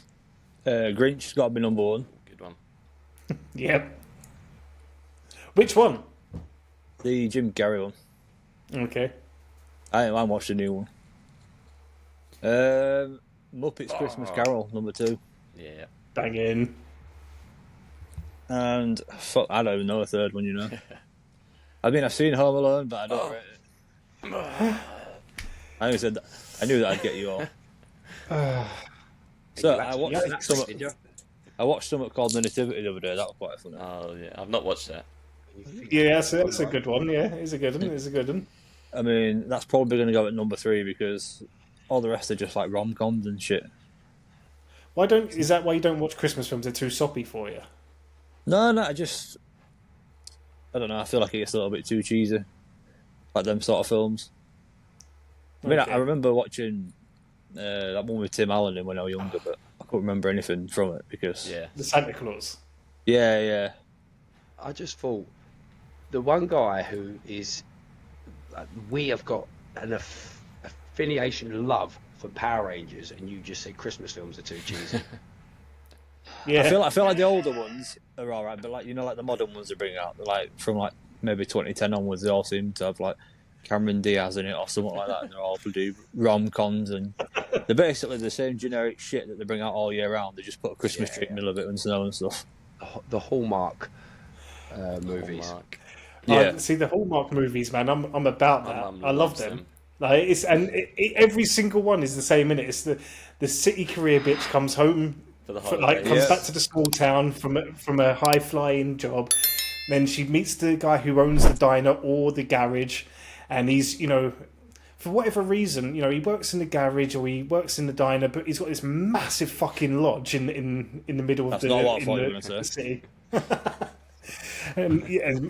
Grinch's got to be number one. Good one. Yep. Which one? The Jim Carrey one. Okay. I watched the new one. Muppets Christmas Carol, number 2. Yeah. Banging. And fuck, I don't even know a third one, you know. I mean, I've seen Home Alone, but I don't rate it. I said that. I knew that I'd get you all. So I watched something called The Nativity the other day. That was quite funny. Oh yeah. I've not watched that. Yeah, that's a good one. Yeah, it's a good one. It's a good one. I mean, that's probably going to go at number 3 because all the rest are just like rom-coms and shit. Is that why you don't watch Christmas films? They're too soppy for you? No, I don't know. I feel like it gets a little bit too cheesy, like them sort of films. I mean, Okay. I remember watching that one with Tim Allen in when I was younger, but I couldn't remember anything from it because Yeah. The Santa Claus. yeah. I just thought the one guy who is we have got an affiliation love for Power Rangers, and you just say Christmas films are too cheesy. Yeah. I feel like the older ones are all right, but like like the modern ones they bring out, they're like from like maybe 2010 onwards, they all seem to have like Cameron Diaz in it or something like that, and they're all bloody rom-coms, and they're basically the same generic shit that they bring out all year round. They just put a Christmas tree in the middle of it and snow and stuff. The Hallmark movies. Hallmark. Yeah, See the Hallmark movies, man. I'm about My that. mum I love loves them. them. Like every single one is the same in it. It's the city career bitch comes home, For the comes holidays. back to the small town from a high flying job. Then she meets the guy who owns the diner or the garage, and he's for whatever reason, you know, he works in the garage or he works in the diner, but he's got this massive fucking lodge in the middle That's of not what I thought you were the gonna say. city.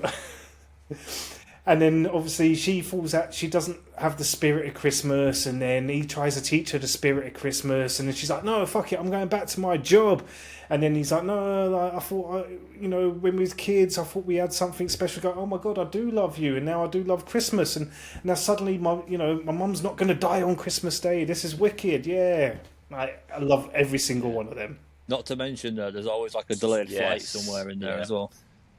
And then obviously she falls out. She doesn't have the spirit of Christmas, and then he tries to teach her the spirit of Christmas, and then she's like, "No, fuck it, I'm going back to my job." And then he's like, "No, like, I thought, you know, when we was kids, I thought we had something special." Go, "Oh my god, I do love you, and now I do love Christmas." And now suddenly, my mum's not going to die on Christmas Day. This is wicked, yeah. I love every single one of them. Not to mention, there's always like a delayed flight Yes. somewhere in there Yeah. as well.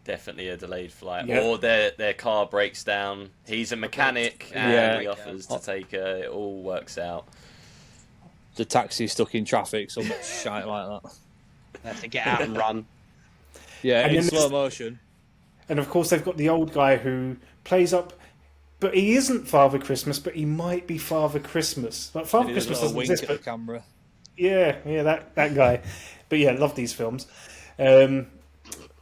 Definitely a delayed flight, Yeah. or their car breaks down. He's a mechanic, and Yeah. he offers to take her. It all works out. The taxi stuck in traffic, some shite like that. They have to get out and run. Yeah, And in then slow there's- motion. And of course, they've got the old guy who plays up, but he isn't Father Christmas, but he might be Father Christmas. Like Father He does a Christmas little doesn't wink exist, at the but camera. yeah, that guy. But yeah, love these films.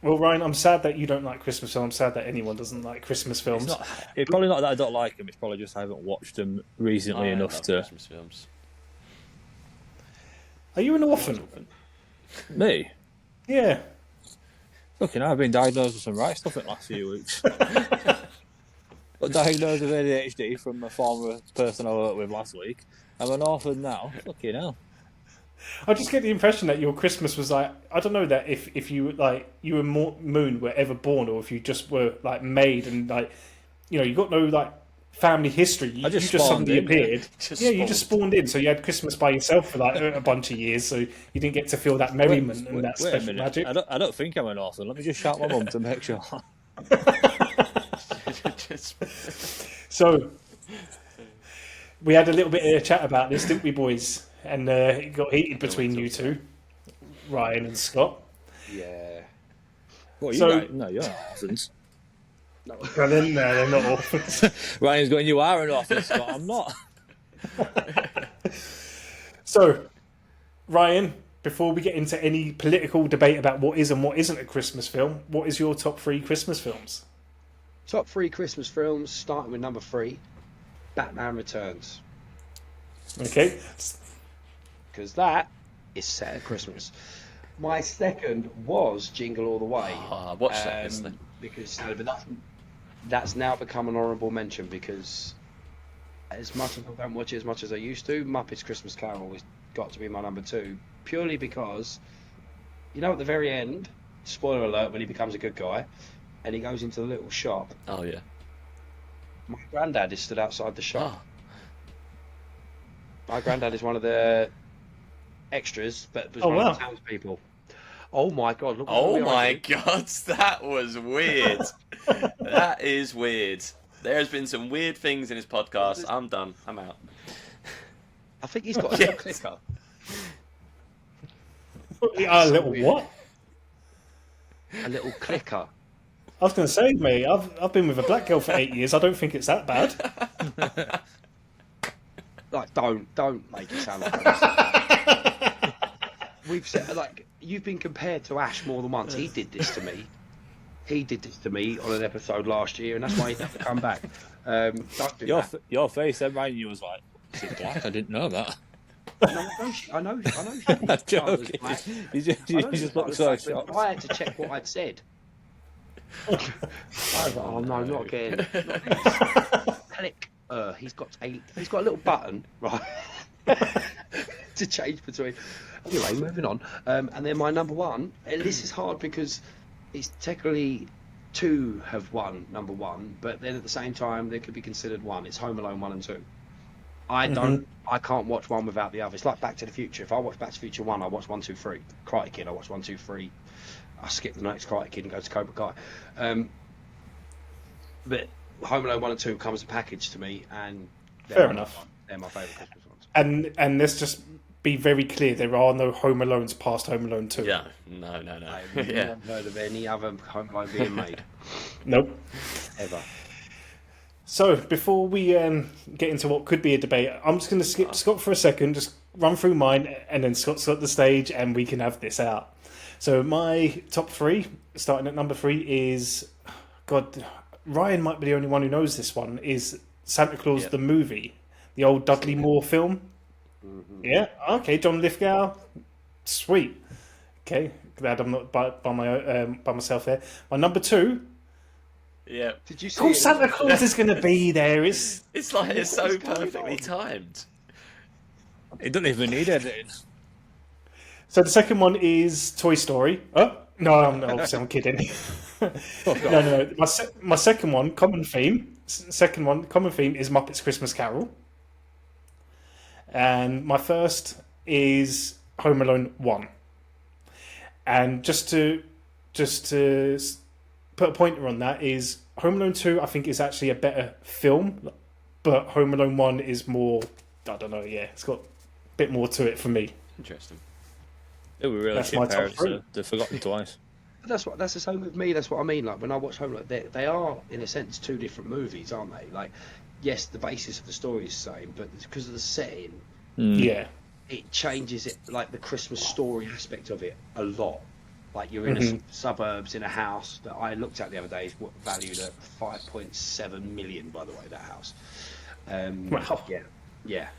Well, Ryan, I'm sad that you don't like Christmas films. I'm sad that anyone doesn't like Christmas films. It's probably not that I don't like them. It's probably just I haven't watched them recently I enough love to. Christmas films. Are you an orphan? Me? Yeah. Fucking hell, I've been diagnosed with some right stuff in the last few weeks. Got diagnosed with ADHD from a former person I worked with last week. I'm an orphan now. Fucking hell. I just get the impression that your Christmas was like, I don't know, that if you like you and Moon were ever born, or if you just were like made and like, you know, you got no like family history. You just just spawned suddenly in, appeared. Just You just spawned in, so you had Christmas by yourself for like a bunch of years, so you didn't get to feel that merriment and that Wait a special minute. magic. I don't think I'm an orphan. Let me just shout my mum to make sure. Just- So we had a little bit of a chat about this, didn't we, boys? And it got heated between you two, Ryan and Scott. Yeah. What, So- you guys? No, you're not orphans. Well, then they're not orphans. Ryan's going, you are an orphan, Scott. I'm not. So, Ryan, before we get into any political debate about what is and what isn't a Christmas film, what is your top 3 Christmas films? Top 3 Christmas films, starting with number 3, Batman Returns. Okay. Because that is set at Christmas. My second was Jingle All the Way. I watched that yesterday. Because but that's now become an honourable mention, because as much as I don't watch it as much as I used to, Muppets Christmas Carol has got to be my number 2. Purely because, you know, at the very end, spoiler alert, when he becomes a good guy, and he goes into the little shop, Oh yeah. my granddad is stood outside the shop. Oh, My granddad is one of the extras, but was Oh, one wow. of the townspeople. Oh my god! Look what oh we are my doing. god, that was weird. That is weird. There's been some weird things in his podcast. I'm done. I'm out. I think he's got a Yes. little clicker. A little weird. what? A little clicker. I was going to say, mate, I've been with a black girl for 8 years. I don't think it's that bad. Like, don't make it sound like that. We've said, like, you've been compared to Ash more than once. He did this to me. He did this to me on an episode last year, and that's why he had to come back. Don't do that. Your face, then, Ryan, you was like, is it black? I didn't know that. I know. I'm joking. You just look so shocked. I had to check what I'd said. I was like, oh no, not again. Click. He's got a little button, right, to change between. Anyway, moving on. And then my number 1, and this is hard because it's technically 2 have won number 1, but then at the same time they could be considered 1. It's Home Alone 1 and 2. I can't watch one without the other. It's like Back to the Future. If I watch Back to the Future 1, I watch 1, 2, 3. Karate Kid, I watch 1, 2, 3. I skip the next Karate Kid and go to Cobra Kai. But Home Alone 1 and 2 comes a package to me, and Fair enough. They're my favourite Christmas ones. And let's just be very clear, there are no Home Alones past Home Alone 2. Yeah. No. I've Yeah. never heard of any other Home Alone being made, Nope. ever. So, before we get into what could be a debate, I'm just going to skip Scott for a second, just run through mine, and then Scott's got the stage, and we can have this out. So, my top 3, starting at number 3, is... God, Ryan might be the only one who knows this one, is Santa Claus Yeah. the movie. the old Dudley Moore film. Yeah, okay, John Lithgow, sweet. Okay, glad I'm not by myself there. My number 2. Yeah. Did you Of see course, it? Santa Claus is going to be there. It's It's like it's so What is going perfectly on? timed. It doesn't even need editing. So the second one is Toy Story. Oh no, obviously I'm kidding. No. My second one, common theme. Common theme is Muppets Christmas Carol, and my first is Home Alone 1. And just to put a pointer on that is Home Alone 2. I think is actually a better film, but Home Alone 1 is more. I don't know. Yeah, it's got a bit more to it for me. Interesting. They were really That's my shit top parents. three. They've forgotten twice. That's the same with me. That's what I mean. Like when I watch Home Alone, they are in a sense two different movies, aren't they? Like, yes, the basis of the story is the same, but because of the setting, Yeah. it changes it. Like the Christmas story aspect of it a lot. Like you're in a suburbs in a house that I looked at the other day is valued at 5.7 million. By the way, that house. Wow. Yeah.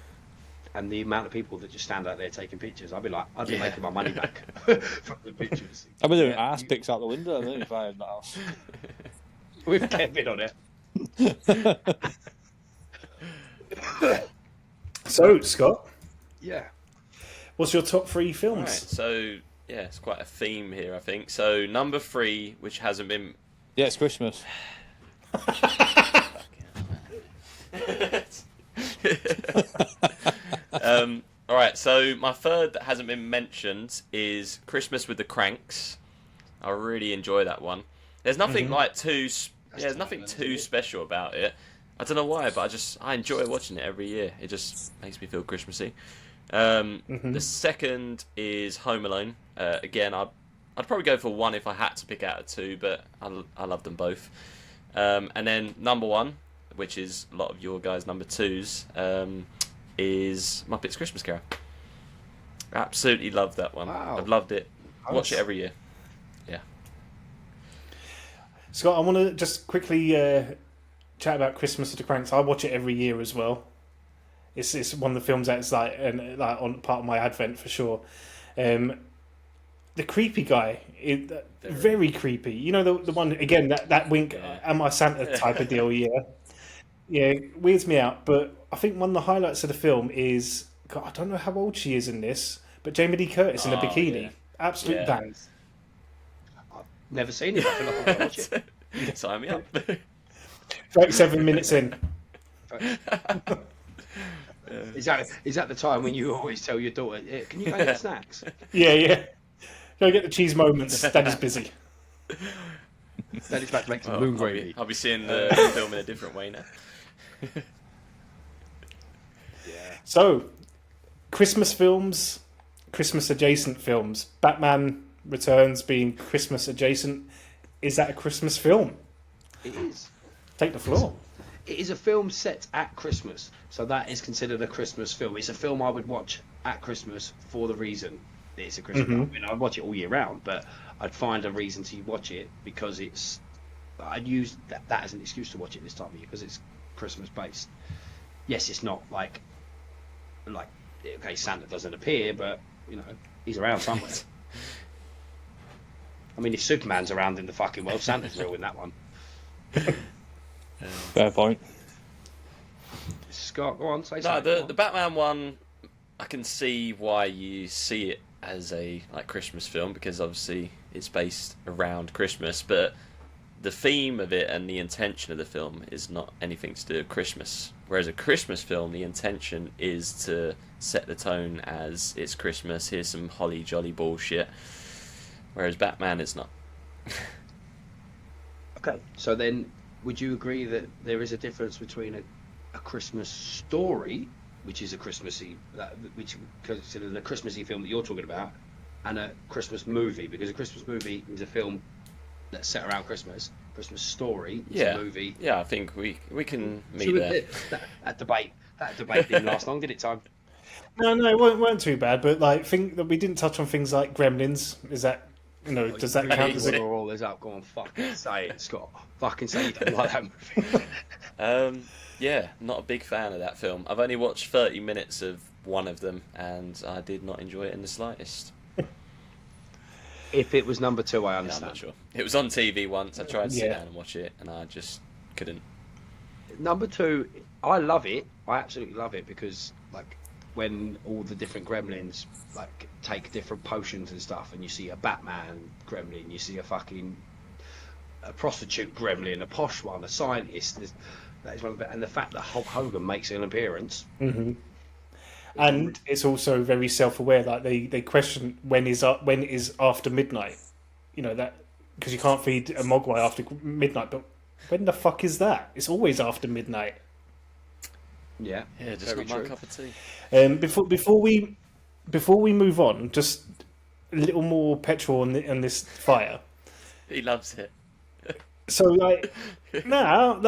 And the amount of people that just stand out there taking pictures, I'd be Yeah. making my money back from the pictures. I'd be doing ass pics out the window, I think, if I had that house. With Kevin on it. So Scott, Yeah. what's your top 3 films? Right, so yeah, it's quite a theme here, I think. So number 3, which hasn't been. Yeah, it's Christmas. All right, so my third that hasn't been mentioned is Christmas with the Cranks. I really enjoy that one. There's nothing like there's nothing too special about it. I don't know why, but I enjoy watching it every year. It just makes me feel Christmassy. The second is Home Alone. Again, I'd probably go for 1 if I had to pick out a 2, but I love them both. And then number 1, which is a lot of your guys' number 2s, is Muppets Christmas Carol. Absolutely love that one. Wow. I've loved it. Watch it every year. Yeah. Scott, I want to just quickly chat about Christmas with the Cranks. I watch it every year as well. It's one of the films that's like on part of my Advent for sure. The creepy guy, very creepy. You know the one again that wink, am I Santa type of deal? Yeah, weirds me out. But I think one of the highlights of the film is God, I don't know how old she is in this, but Jamie Lee Curtis in a bikini, yeah. absolute Yeah. bang. Never seen it. I feel like I'm gonna watch it. Sign me up. 37 minutes in. Is that the time when you always tell your daughter, "Can you go get snacks?" Yeah. Go get the cheese moments. Daddy's busy. Daddy's back to make some Oh, moon gravy. I'll be seeing the film in a different way now. So, Christmas films, Christmas adjacent films. Batman Returns being Christmas adjacent. Is that a Christmas film? It is. Take the floor. It is a film set at Christmas, so that is considered a Christmas film. It's a film I would watch at Christmas for the reason that it's a Christmas film. I mean, I'd watch it all year round, but I'd find a reason to watch it because I'd use that as an excuse to watch it this time of year because it's Christmas based. Yes, it's not like okay, Santa doesn't appear, but you know he's around somewhere. I mean, if Superman's around in the fucking world, Santa's real in that one. Fair point. Scott, go on, say No, something. the Batman one, I can see why you see it as a Christmas film because obviously it's based around Christmas, but the theme of it and the intention of the film is not anything to do with Christmas. Whereas a Christmas film, the intention is to set the tone as it's Christmas. Here's some holly jolly bullshit. Whereas Batman is not. Okay, so then would you agree that there is a difference between a Christmas story, which is a Christmassy, which considered a Christmassy film that you're talking about, and a Christmas movie? Because a Christmas movie is a film that's set around Christmas. Christmas story is a movie. Yeah, I think we can meet So there. that debate didn't last long, did it, Time? No, it weren't too bad. But like, think that we didn't touch on things like Gremlins. Is that You know, does that Bring count it as a... all this up. Go on, fucking say it, Scott. Fucking say you don't like that movie. Yeah, not a big fan of that film. I've only watched 30 minutes of one of them, and I did not enjoy it in the slightest. If it was number 2, I Yeah, I'm understand. not sure. It was on TV once. I tried to sit Yeah. down and watch it, and I just couldn't. Number 2, I love it. I absolutely love it because, like, when all the different gremlins like take different potions and stuff, and you see a Batman gremlin, you see a prostitute gremlin, a posh one, a scientist. That is one of the, and the fact that Hulk Hogan makes an appearance. Mm-hmm. And it's also very self-aware. Like they question when is after midnight. You know that because you can't feed a Mogwai after midnight. But when the fuck is that? It's always after midnight. Yeah, Yeah, just very not my true. cup of tea. Before we move on, just a little more petrol on this fire. He loves it. So like now,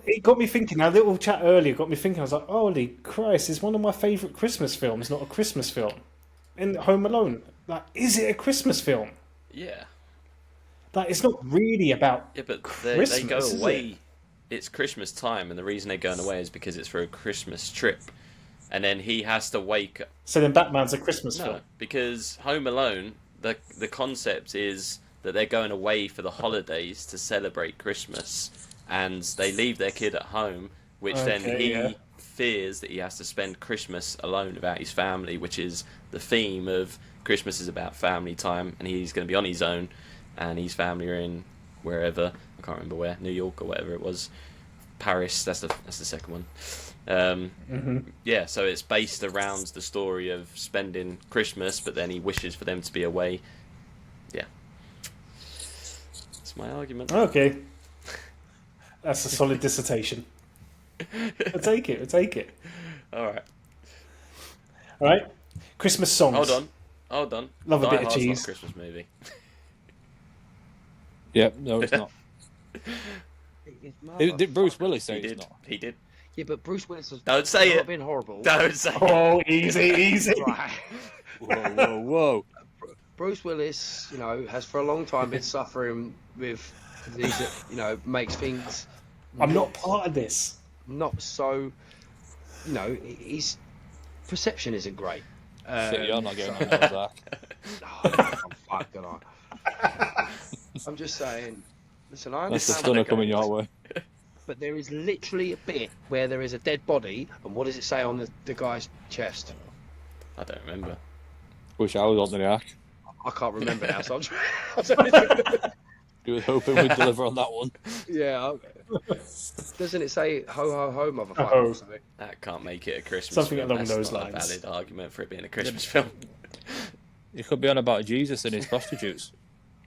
it got me thinking. Our little chat earlier got me thinking. I was like, holy Christ! It's one of my favourite Christmas films, not a Christmas film. In Home Alone, like, is it a Christmas film? Yeah. Like, it's not really about. Yeah, but they Christmas, go is away. it? It's Christmas time, and the reason they're going away is because it's for a Christmas trip. And then he has to wake up. So then Batman's a Christmas No, film. because Home Alone, the concept is that they're going away for the holidays to celebrate Christmas, and they leave their kid at home, which then Okay, he yeah. fears that he has to spend Christmas alone without his family, which is the theme of Christmas is about family time, and he's going to be on his own, and his family are in wherever, I can't remember where, New York or whatever it was, Paris. That's the second one. Yeah, so it's based around the story of spending Christmas, but then he wishes for them to be away. Yeah, that's my argument. Okay, that's a solid dissertation. I'll take it. All right, All right, Christmas songs. hold on. Love a Die bit of Hard's not cheese. a Christmas movie. Yep, no, it's not. Did Bruce Willis say He it's did. not? He did. Yeah, but Bruce Willis has Don't say not it. been horrible. Don't say it. Oh, easy. Right. Whoa. Bruce Willis, you know, has for a long time been suffering with these, you know, makes things I'm not part of this. not so, you know, his perception isn't great. Shit, you're not getting on that, Zach. I'm fucking on. I'm just saying. Listen, I That's the understand. stunner coming your way. But there is literally a bit where there is a dead body, and what does it say on the guy's chest? I don't remember. Wish I was on the ark. I can't remember now, so I'm trying. You were hoping we'd deliver on that one. Yeah. Doesn't it say ho ho ho, motherfucker? Oh. Or something? That can't make it a Christmas Something film. along That's those not lines. a valid argument for it being a Christmas film. You could be on about Jesus and his prostitutes.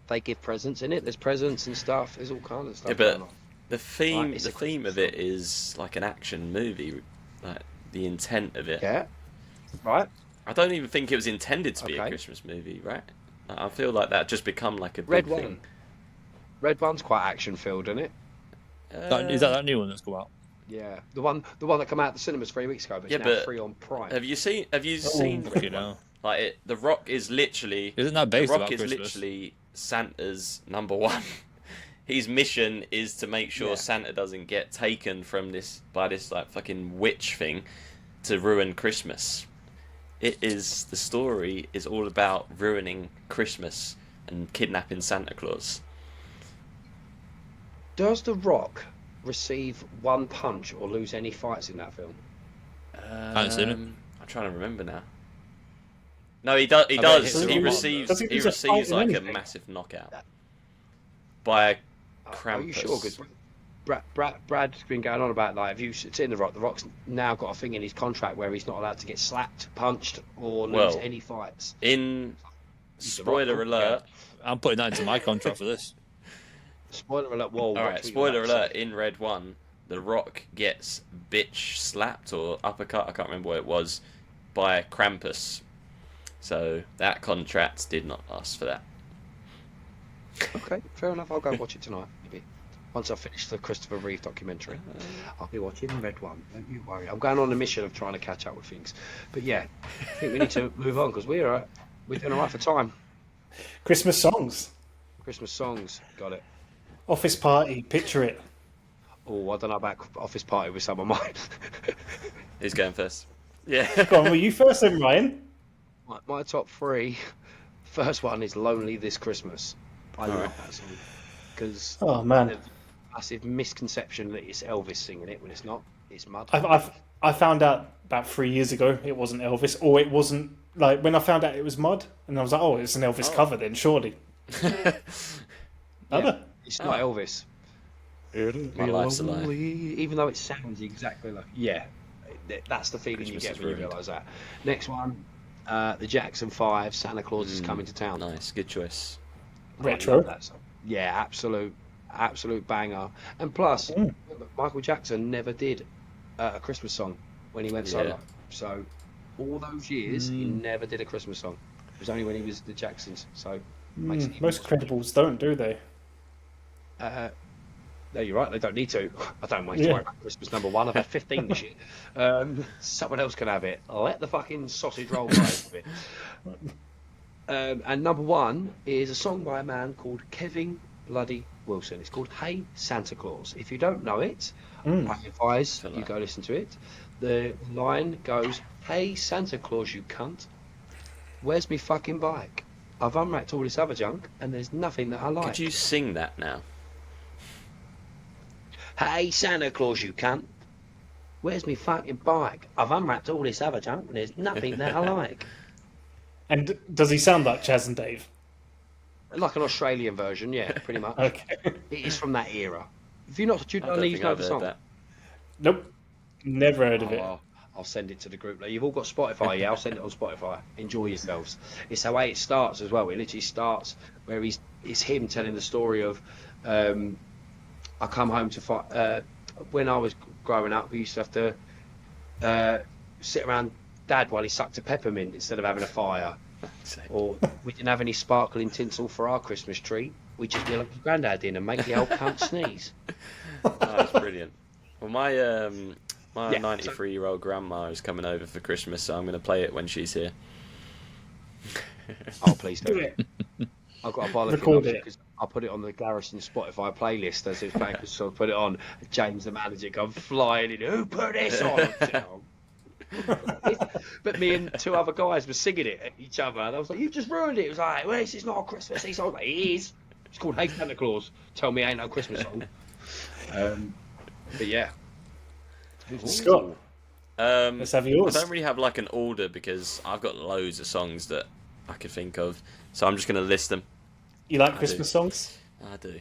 They give presents in it. There's presents and stuff. There's all kinds of stuff Yeah, but going on. the theme, Right, it's the a theme of Christmas it is like an action movie. Like the intent of it. Yeah. Right. I don't even think it was intended to be a Okay. Christmas movie, right? I feel like that just become like a big Red thing. One. Red One's quite action filled, isn't it? Is that new one that's come out? Yeah. The one that came out at the cinemas 3 weeks ago, but it's Yeah, now but free on Prime. Have you seen Red You One? know. Like The Rock is literally Isn't that The based Rock about is Christmas? literally Santa's number one. His mission is to make sure Yeah. Santa doesn't get taken from this like fucking witch thing to ruin Christmas. The story is all about ruining Christmas and kidnapping Santa Claus. Does The Rock receive one punch or lose any fights in that film? haven't seen it. I'm trying to remember now. No, he does. He I bet does. he hits He the wrong receives. Does he He lose a fight receives in like a anything? massive knockout by a Krampus. Are you sure? Because Brad's been going on about, like, if you seen The Rock, The Rock's now got a thing in his contract where he's not allowed to get slapped, punched, or lose Well, any fights. In He's The spoiler Rock, alert. I'm putting that into my contract for this. Spoiler alert. Whoa, All right. watch what you're Spoiler about to alert. say. In Red One, The Rock gets bitch slapped or uppercut. I can't remember what it was by Krampus. So that contract did not last for that. Okay, fair enough. I'll go watch it tonight. Maybe once I finish the Christopher Reeve documentary, I'll be watching Red One. Don't you worry. I'm going on a mission of trying to catch up with things. But yeah, I think we need to move on because we're doing all right for time. Christmas songs. Christmas songs. Got it. Office Party, picture it. Oh, I don't know about Office Party with some of mine. Who's going first? Yeah. Go on, were you first then, Ryan? My top three. First one is Lonely This Christmas. I love that song. Because Oh, man. there's a massive misconception that it's Elvis singing it when it's not. It's Mud. I found out about 3 years ago it wasn't Elvis, or it wasn't, like, when I found out it was Mud, and I was like, oh, it's an Elvis cover then, surely. Yeah, it's not Elvis. My life's a lie. Even though it sounds exactly like. Yeah, that's the feeling Christmas you is get when you ruined. realise that. Next one, the Jackson 5, Santa Claus is coming to town. Nice, good choice. I Retro. love that song. Yeah, absolute banger. And plus, Michael Jackson never did a Christmas song when he went solo. So all those years, he never did a Christmas song. It was only when he was the Jacksons. So it makes it even Most more credibles don't, do they? No, you're right. They don't need to. I don't mind to worry about Christmas number one. I've had 15 this year. Someone else can have it. Let the fucking sausage roll guys have it. And number one is a song by a man called Kevin Bloody Wilson. It's called Hey Santa Claus. If you don't know it, I advise you go listen to it. The line goes, "Hey Santa Claus, you cunt. Where's me fucking bike? I've unwrapped all this other junk, and there's nothing that I like. Could you sing that now? Hey Santa Claus, you cunt. Where's me fucking bike? I've unwrapped all this other junk and there's nothing that I like." And does he sound like Chaz and Dave? Like an Australian version, yeah, pretty much. Okay. It is from that era. If you're not, do you I don't know think I've the heard song? that. Nope. Never heard of it. I'll send it to the group. You've all got Spotify, yeah? I'll send it on Spotify. Enjoy yourselves. It's the way it starts as well. It literally starts where it's him telling the story of I come home to fight. When I was growing up, we used to have to sit around Dad while he sucked a peppermint instead of having a fire. Or we didn't have any sparkling tinsel for our Christmas tree. We just wheel up your granddad in and make the old cunt sneeze. Oh, that's brilliant. Well, my Yeah, 93-year-old grandma is coming over for Christmas, so I'm going to play it when she's here. Oh, please Do do. it. I've got a bollocking Record option it. because I'll put it on the Garrison Spotify playlist as it's playing. So I'll put it on. James, the manager, come flying in. Who put this on? But me and two other guys were singing it at each other, and I was like, "You just ruined it." It was like, "Well, this is not a Christmas song." I was like, "It is. It's called Hey Santa Claus. Tell me it ain't no Christmas song." But yeah. Scott, let's have I yours. don't really have like an order because I've got loads of songs that I could think of, so I'm just going to list them. You like Christmas songs? I do.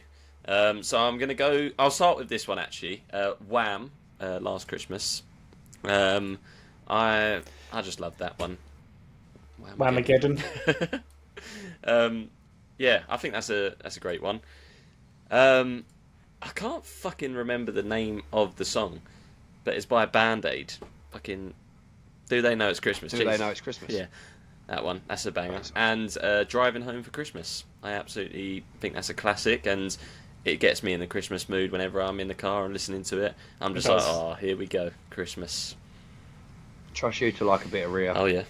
So I'm going to go. I'll start with this one actually. Wham! Last Christmas. I just love that one. Whamageddon. Yeah, I think that's a great one. I can't fucking remember the name of the song, but it's by Band Aid. Fucking Do They Know It's Christmas? Do They Know It's Christmas? Yeah, that one. That's a banger. And Driving Home for Christmas. I absolutely think that's a classic, and it gets me in the Christmas mood whenever I'm in the car and listening to it. I'm just like, oh, here we go, Christmas. Trust you to like a bit of Rio. Oh yeah.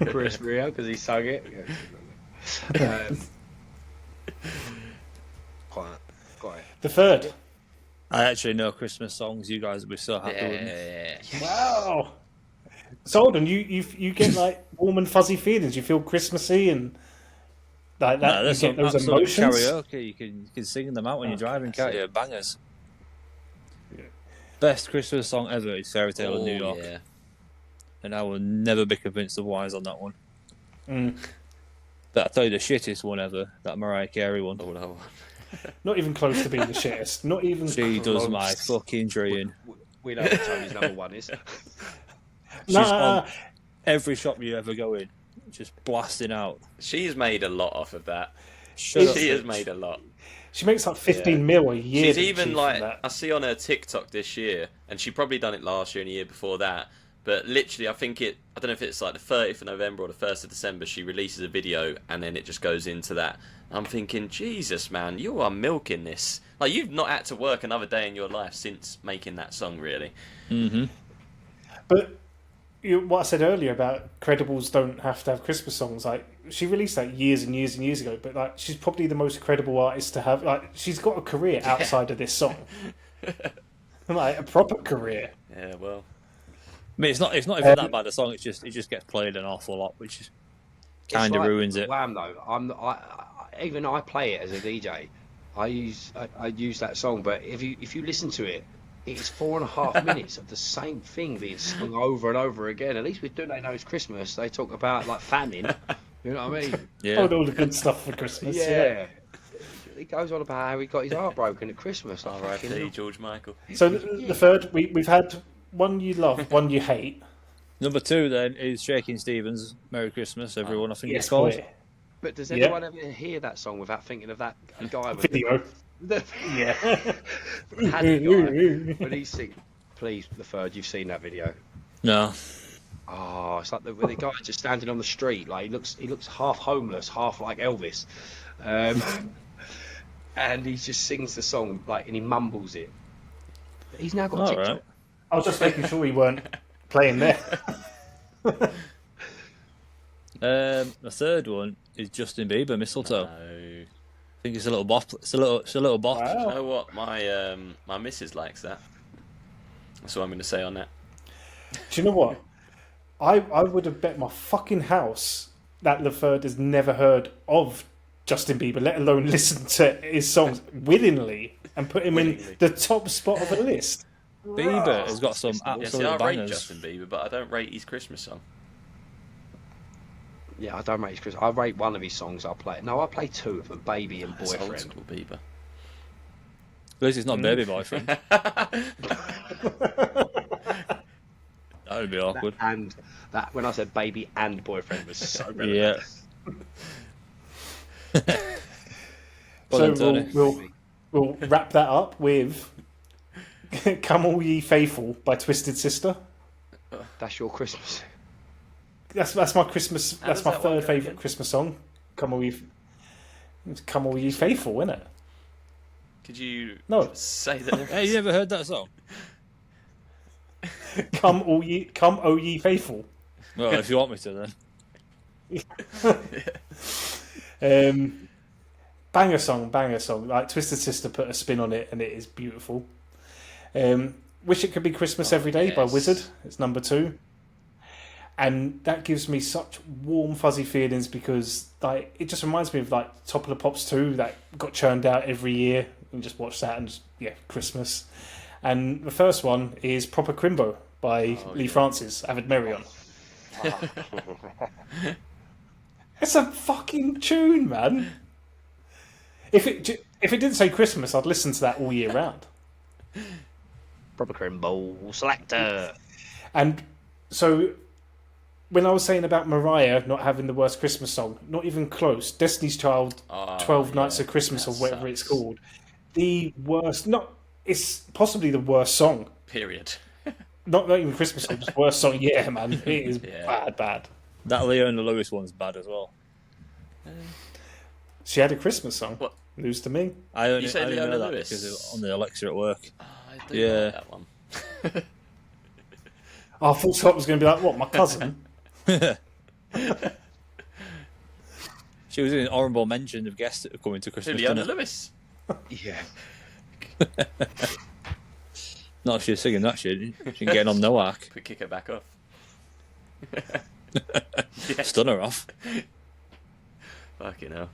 Chris Rio, because he sung it. Quiet. The third. I actually know Christmas songs. You guys will be so happy with me. Yeah. Wow. So hold on, you get like warm and fuzzy feelings. You feel Christmassy and like that. No, You there's get some those absolute emotions. karaoke. You can sing them out when you're driving, can't you? Bangers. Yeah. Best Christmas song ever is Fairy Tale of New Oh, York, yeah. and I will never be convinced otherwise on that one. Mm. But I tell you, the shittest one ever, that Mariah Carey one. Oh no. Not even close to being the shittest. Not even. She does close. my fucking dream. We know what Tony's number one is. She's on every shop you ever go in, just blasting out. She's made a lot off of that. Shut up, She has bitch. made a lot. She makes like 15 mil a year. She's doesn't even she, like, from that? I see on her TikTok this year, and she probably done it last year and the year before that. But literally, I don't know if it's like the 30th of November or the 1st of December, she releases a video and then it just goes into that. I'm thinking, Jesus, man, you are milking this. Like, you've not had to work another day in your life since making that song, really. Mm-hmm. But what I said earlier about credibles don't have to have Christmas songs. Like she released that years and years and years ago, but like she's probably the most credible artist to have. Like she's got a career outside of this song, like a proper career. Yeah, well, I mean, it's not even that bad a song. It just gets played an awful lot, which is kind of ruins it. Wham though. Even I play it as a DJ. I use that song, but if you listen to it, it's 4.5 minutes of the same thing being sung over and over again. At least with Do They Know It's Christmas, they talk about like famine. You know what I mean? Yeah. All the good stuff for Christmas. Yeah. He goes on about how he got his heart broken at Christmas. I reckon. the George Michael. So the third, we've had one you love, one you hate. Number 2 then is Shaking Stevens, Merry Christmas, everyone. I think it's called. boy. But does anyone ever hear that song without thinking of that guy with Video. Yeah. Had guy when he's singing? Please, the third, you've seen that video. No. Oh, it's like the guy just standing on the street, like he looks half homeless, half like Elvis, and he just sings the song like, and he mumbles it. He's now got All TikTok. right. I was just making sure we weren't playing there. The third one is Justin Bieber, Mistletoe. No. I think it's a little bop. It's a little bop. You Wow. know what? My missus likes that. That's what I'm going to say on that. Do you know what? I would have bet my fucking house that Leferd has never heard of Justin Bieber, let alone listen to his songs willingly and put him in the top spot of the list. Bieber has got some Yeah, absolute see, I rate bangers. Justin Bieber, but I don't rate his Christmas song. Yeah, I don't rate his Christmas. I rate one of his songs. I'll play. No, I play 2 of them, Baby and That's old Boyfriend. school Bieber. At least it's not Baby Boyfriend. That would be awkward. And that when I said Baby and Boyfriend was so relevant. Yeah. So Well done, Tony. we'll wrap that up with "Come All Ye Faithful" by Twisted Sister. That's your Christmas. That's my Christmas. How That's does my that work third favourite again? Christmas song. Come all ye faithful, isn't it? Could you No. say that? Hey, you never heard that song? Come all ye faithful. Well, if you want me to, then. Banger song. Like Twisted Sister put a spin on it, and it is beautiful. Wish It Could Be Christmas Every Day by yes. Wizard. It's number 2, and that gives me such warm, fuzzy feelings because like it just reminds me of like Top of the Pops 2 that got churned out every year. And just watch that and just, Christmas. And the first one is Proper Crimbo by Lee Francis, Avid Marion. It's a fucking tune, man. If it didn't say Christmas, I'd listen to that all year round. Proper Crimbo Selector. And so, when I was saying about Mariah not having the worst Christmas song, not even close. Destiny's Child, 12 Nights of Christmas, or whatever it's called. The worst. It's possibly the worst song. Period. Not even Christmas song, just worst song. Yeah, man, it is bad. That Leona Lewis one's bad as well. She had a Christmas song. What? News to me. I only say know Leona that Lewis? because it was on the Alexa at work. Oh, I do Yeah. like that one. I thought Scott was going to be like, what, my cousin? She was in honourable mention of guests that are coming to Christmas Leona dinner. Lewis. Yeah. Not if she was singing that shit. She can get on no arc. Could kick her back off. Stun her off. Fucking hell.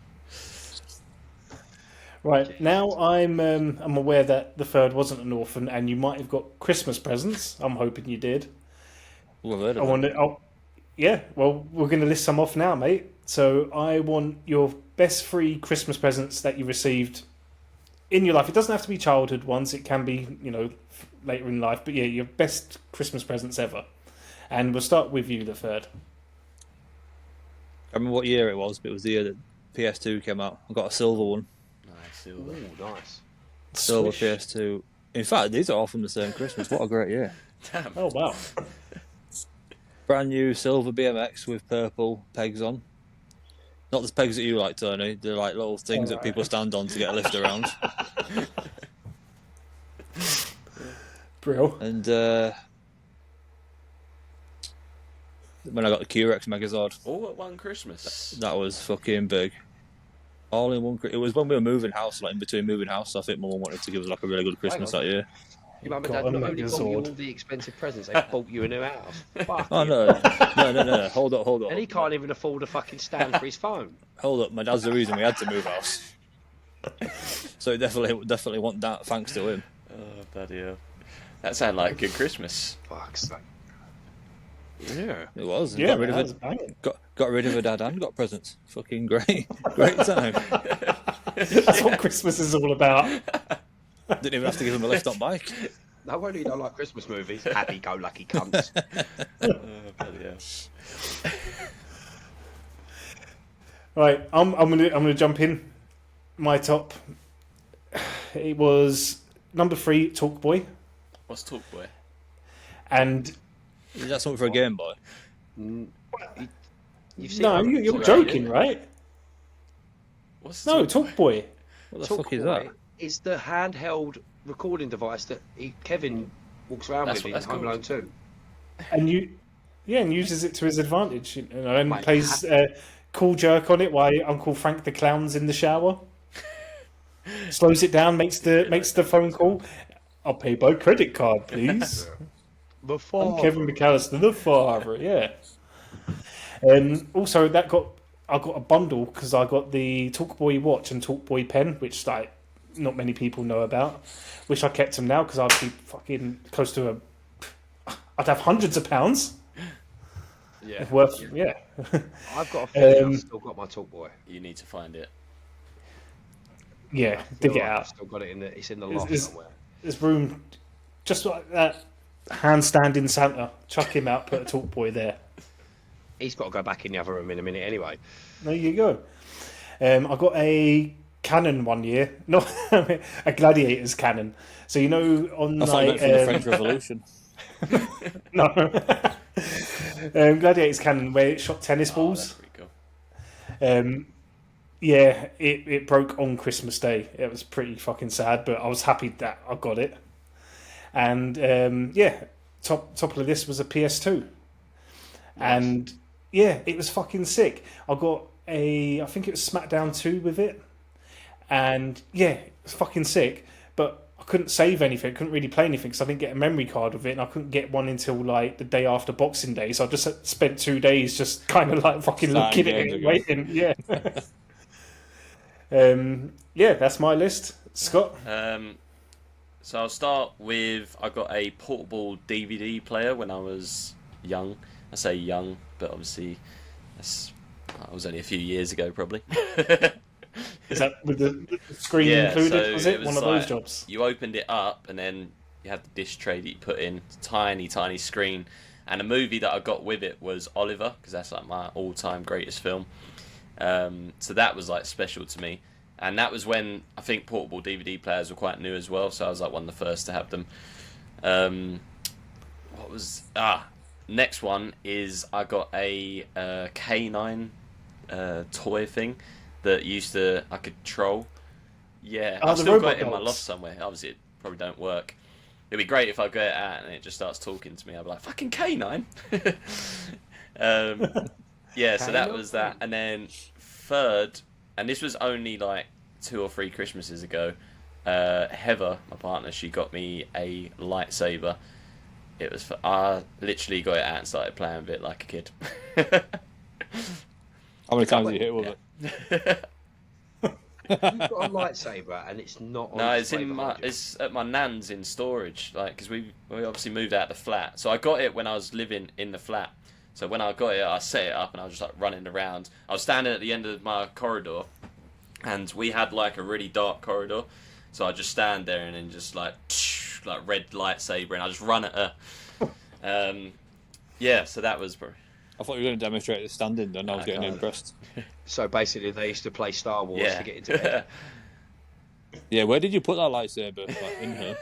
Right, now I'm aware that the third wasn't an orphan and you might have got Christmas presents. I'm hoping you did. Well, I've heard I of want it. to. Yeah, well, we're going to list some off now, mate. So I want your best 3 Christmas presents that you received in your life. It doesn't have to be childhood ones. It can be, later in life. But yeah, your best Christmas presents ever. And we'll start with you, the third. I remember what year it was, but it was the year that PS2 came out. I got a silver one. Nice. Silver. Ooh, nice. Silver Swish. PS2. In fact, these are all from the same Christmas. What a great year. Damn. Oh, wow. Brand new silver BMX with purple pegs on. Not the pegs that you like, Tony. They're like little things that people stand on to get a lift around. Brill. And when I got the Q-Rex Megazord. All at one Christmas. That was fucking big. All in one. It was when we were moving house, like in between moving house. I think Mum wanted to give us like a really good Christmas on. that year. Your mum and Got dad a not only bought you all Megazord. the expensive presents, they bought you a new house. Fuck Oh you. no! Hold up. And he can't even afford a fucking stand for his phone. Hold up. My dad's the reason we had to move house. So definitely want that. Thanks to him. Oh, bloody hell. That sounded like a good Christmas. Fuck's sake. Yeah. It was. Yeah, got rid man, of that was it. banging. Got rid of her dad and got presents. Fucking great. Great time. That's what Christmas is all about. Didn't even have to give him a lift on bike. No wonder you don't like Christmas movies. Happy-go-lucky cunts. Oh, bloody hell. Right, I'm gonna jump in. My top. It was number 3, Talk Boy, What's Talk Boy? and Is that something for a Game Boy? You've seen no, it, you're haven't you? joking, right? What's No, Talk Talk Boy. What the Talk fuck is Boy that? is the handheld recording device that Kevin walks around That's with what in that's Home Alone called. 2. And uses it to his advantage, and Mate, plays Cool Jerk on it while Uncle Frank the Clown's in the shower. Slows it down, makes the phone call. I'll pay by credit card, please. The I'm Kevin McAllister, the father. Yeah. Also, I got a bundle because I got the Talkboy watch and Talkboy pen, which like not many people know about. Wish I kept them now because I'd be fucking close to I'd have hundreds of pounds Yeah. worth. Yeah. I've got a feeling Um, I've still got my Talk Boy. You need to find it. Yeah. I Dig feel it like I've out. still got it it's in the Is- loft is- somewhere. There's room, just like that. Handstand Santa. Chuck him out. Put a Talkboy there. He's got to go back in the other room in a minute anyway. There you go. I got a cannon one year, not a gladiator's cannon. So you know on I thought you like meant from the French Revolution. no gladiator's cannon where it shot tennis Oh, balls. that's pretty cool. Yeah, it broke on Christmas Day. It was pretty fucking sad, but I was happy that I got it. And top of the list was a PS2, and yeah, it was fucking sick. I got I think it was SmackDown 2 with it, and yeah, it was fucking sick. But I couldn't save anything, couldn't really play anything because I didn't get a memory card with it, and I couldn't get one until like the day after Boxing Day. So I just spent 2 days just kind of like fucking Starting looking at games it, again. waiting. Yeah. That's my list, Scott. So I'll start with I got a portable DVD player when I was young. I say young, but obviously I was only a few years ago probably. Is that with the screen Yeah, included? so Was it was one of those like- jobs? You opened it up and then you had the disc tray that you put in, tiny screen. And a movie that I got with it was Oliver, because that's like my all-time greatest film. So that was like special to me. And that was when I think portable DVD players were quite new as well, so I was like one of the first to have them. Next one is I got a K9 toy thing that I could troll. Yeah, Oh, I've the still got robot it in my dogs. loft somewhere. Obviously, it probably don't work. It'd be great if I get it out and it just starts talking to me. I'd be like, fucking K9. Yeah, so that was that. And then third, and this was only like 2 or 3 Christmases ago, Heather, my partner, she got me a lightsaber. I literally got it out and started playing with it like a kid. How many times did you hit with it? You've got a lightsaber and it's not on No, it's display in behind you. it's at my nan's in storage, like because we obviously moved out of the flat. So I got it when I was living in the flat. So when I got it, I set it up and I was just like running around. I was standing at the end of my corridor, and we had like a really dark corridor. So I just stand there and then just like red lightsaber, and I just run at her. Yeah, so that was. I thought you were going to demonstrate the standing, then I was getting can't. impressed. So basically, they used to play Star Wars Yeah. to get into bed. Yeah, where did you put that lightsaber? Like, in her?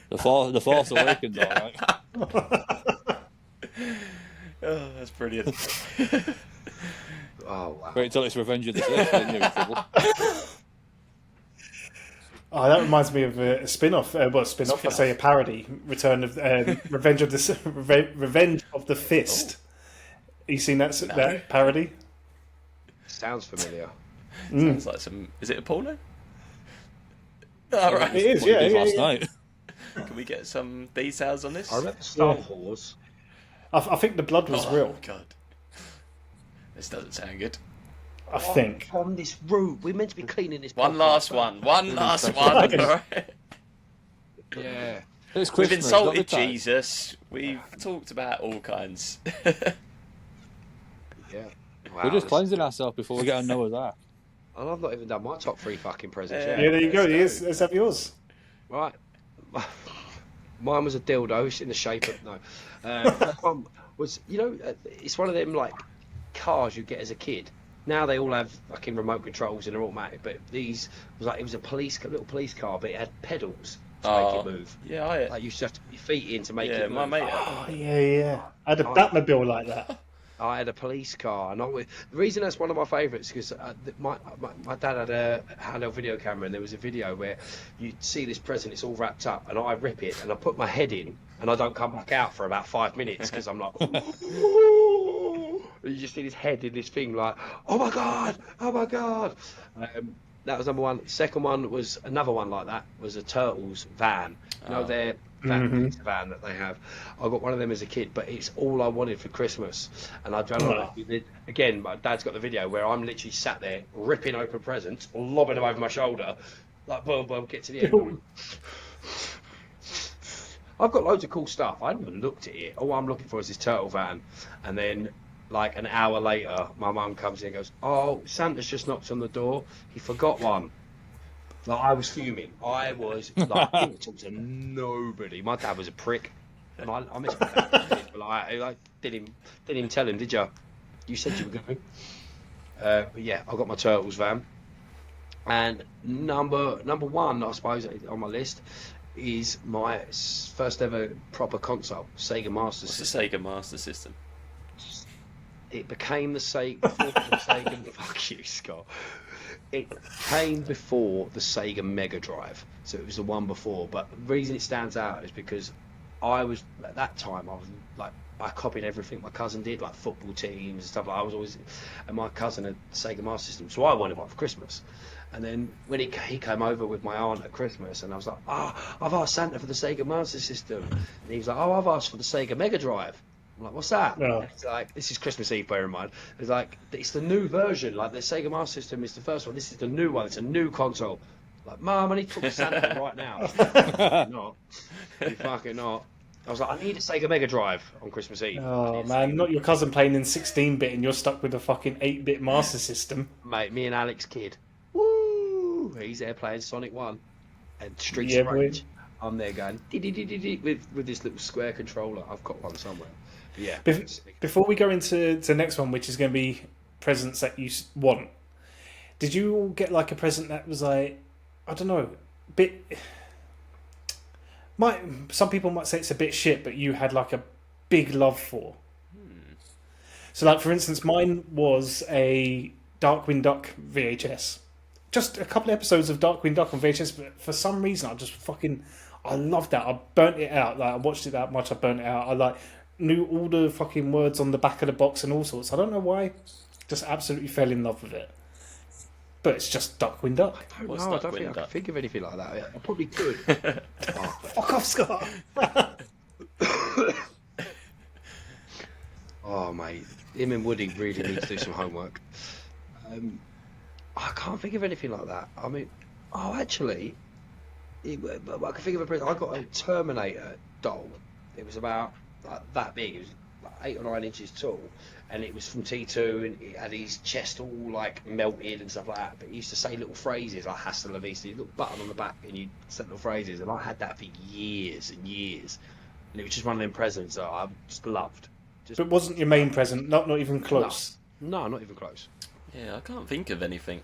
The Force Awakens, alright. Oh, that's brilliant. Oh wow! Wait till it's Revenge of the Sith, then you're in trouble. Oh, that reminds me of a spin-off. Well, spin-off. I say a parody. Return of Revenge of the Revenge of the Fist. You seen that parody? Sounds familiar. Sounds like some. Is it a porno? All right. It is. What you Yeah, did yeah, last yeah. night. Can we get some details on this? I remember Star Yeah. Wars. I think the blood was Oh real. God, this doesn't sound good. I think. On this route, we're meant to be cleaning this. One podcast, last but- one. One last special. one. Okay. All right. Yeah. It's We've Christmas, insulted not the time. Jesus. We've talked about all kinds. Yeah. We're just cleansing ourselves before we get on Noah's Ark. And I've not even done my top 3 fucking presents Yeah. yet. Yeah, there you go. Let's go. Let's have yours. Right. Mine was a dildo. It's in the shape of no. First one was, it's one of them like cars you get as a kid. Now they all have fucking remote controls and they're automatic, but these was like it was a little police car, but it had pedals to make it move. Yeah, Like you used to have to put your feet in to make yeah, it move. my mate. Oh, yeah. I had a Batmobile like that. I had a police car, and the reason that's one of my favourites because my dad had a handheld video camera, and there was a video where you see this present, it's all wrapped up, and I rip it, and I put my head in, and I don't come back out for about 5 minutes because I'm like, you just see his head in this thing, like, oh my god. That was number one. Second one was another one like that. Was a Turtles van. Their pizza van that they have. I got one of them as a kid, but it's all I wanted for Christmas. And I've done it again. My dad's got the video where I'm literally sat there ripping open presents, lobbing them over my shoulder, like boom, boom, get to the end. I've got loads of cool stuff. I haven't even looked at it. All I'm looking for is this turtle van, and then. Like an hour later, my mum comes in and goes, "Oh, Santa's just knocked on the door. He forgot one." Like I was fuming. I was like, I didn't talk to nobody. My dad was a prick, and I miss my dad. But I didn't even tell him, did you? You said you were going. But yeah, I got my Turtles van, and number one, I suppose, on my list is my first ever proper console, Sega Master What's System. the Sega Master System? It became the Sega. Fuck you, Scott. It came before the Sega Mega Drive, so it was the one before. But the reason it stands out is because I was at that time. I was like, I copied everything my cousin did, like football teams and stuff. Like, I was always, and my cousin had the Sega Master System, so I wanted one for Christmas. And then when he came over with my aunt at Christmas, and I was like, I've asked Santa for the Sega Master System, and he was like, I've asked for the Sega Mega Drive. I'm like, what's that? Oh. It's like, this is Christmas Eve, bear in mind. It's like, it's the new version. Like, the Sega Master System is the first one. This is the new one. It's a new console. Like, Mum, I need to talk to Santa right now. She's like, not. You fucking not. I was like, I need a Sega Mega Drive on Christmas Eve. Oh man, not your cousin playing in 16-bit and you're stuck with a fucking 8-bit Master System. Mate, me and Alex Kidd. Woo! He's there playing Sonic 1 and Streets of boy. Rage. I'm there going, dee-dee-dee-dee-dee, with this little square controller. I've got one somewhere. But yeah. Before we go into the next one, which is going to be presents that you want, did you all get like a present that was like, I don't know, bit? Some people might say it's a bit shit, but you had like a big love for. So, like for instance, mine was a Darkwing Duck VHS. Just a couple of episodes of Darkwing Duck on VHS, but for some reason I loved that. I burnt it out. Like I watched it that much, I burnt it out. I knew all the fucking words on the back of the box and all sorts. I don't know why. Just absolutely fell in love with it. But it's just Darkwing Duck. I don't What's know, I don't Darkwing think I Duck? can think of anything like that. I probably could. Fuck off, Scott. Oh, mate. Him and Woody really need to do some homework. I can't think of anything like that. I mean, actually, I can think of a present. I got a Terminator doll. It was about like, that big. It was like 8 or 9 inches tall. And it was from T2, and it had his chest all like melted and stuff like that. But he used to say little phrases like "Hasta la vista." You look button on the back, and you say little phrases. And I had that for years and years. And it was just one of them presents that I just loved. But wasn't your main present, not even close. No, not even close. Yeah, I can't think of anything.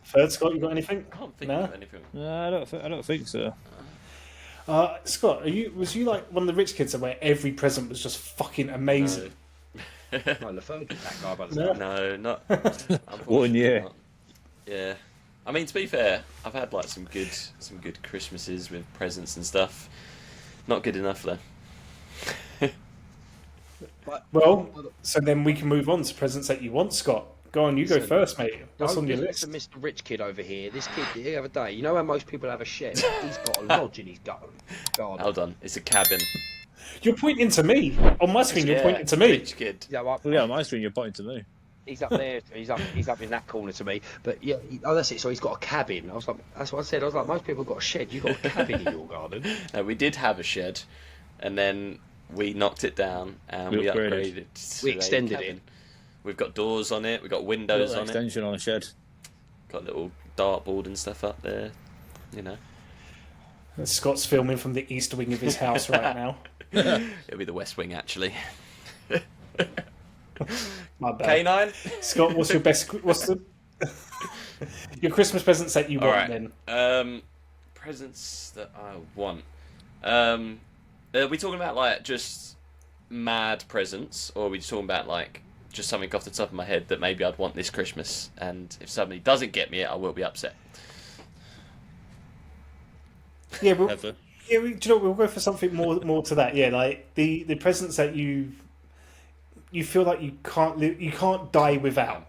Third, Scott, you got anything? I can't think No? of anything. No, I don't think so. Scott, was you like one of the rich kids where every present was just fucking amazing? No, Laferne did that guy by the No. time. No, not. One year. not. Yeah. I mean, to be fair, I've had like some good Christmases with presents and stuff. Not good enough though. Well, so then we can move on to presents that you want, Scott. Go on, you go first, mate. What's on your list? Mr. Rich Kid over here. This kid the other day, you know how most people have a shed? He's got a lodge in his garden. Hold on, it's a cabin. You're pointing to me. On my screen, you're pointing to me. Rich kid. Yeah, well, Yeah, on my screen, you're pointing to me. he's up there. He's up in that corner to me. But yeah, that's it. So he's got a cabin. I was like, that's what I said. I was like, most people have got a shed. You've got a cabin in your garden. No, we did have a shed, and then we knocked it down and we upgraded. We extended it. We've got doors on it. We've got windows on it. Extension on a shed. Got a little dartboard and stuff up there. You know. Scott's filming from the east wing of his house right now. It'll be the west wing actually. My bad. K9. Scott, what's the your Christmas presents that you want then? Presents that I want. Are we talking about like just mad presents, or are we talking about like just something off the top of my head that maybe I'd want this Christmas, and if somebody doesn't get me it, I will be upset. Yeah, but do you know what, we'll go for something more to that. Yeah, like the presents that you feel like you can't die without.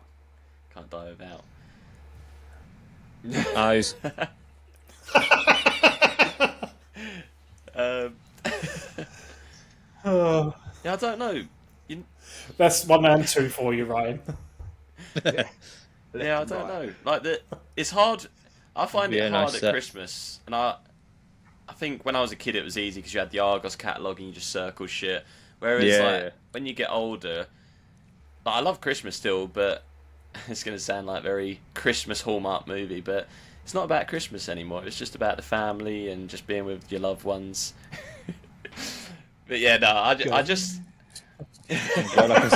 Can't die without. Eyes. Oh, Yeah, I don't know. that's 1 and 2 for you, Ryan. Yeah, I don't know. Like it's hard. I find Yeah, it hard nice at set. Christmas, and I think when I was a kid it was easy because you had the Argos catalogue and you just circle shit. Whereas like when you get older, like I love Christmas still, but it's gonna sound like very Christmas Hallmark movie, but it's not about Christmas anymore. It's just about the family and just being with your loved ones. But yeah, no, I just. God, I can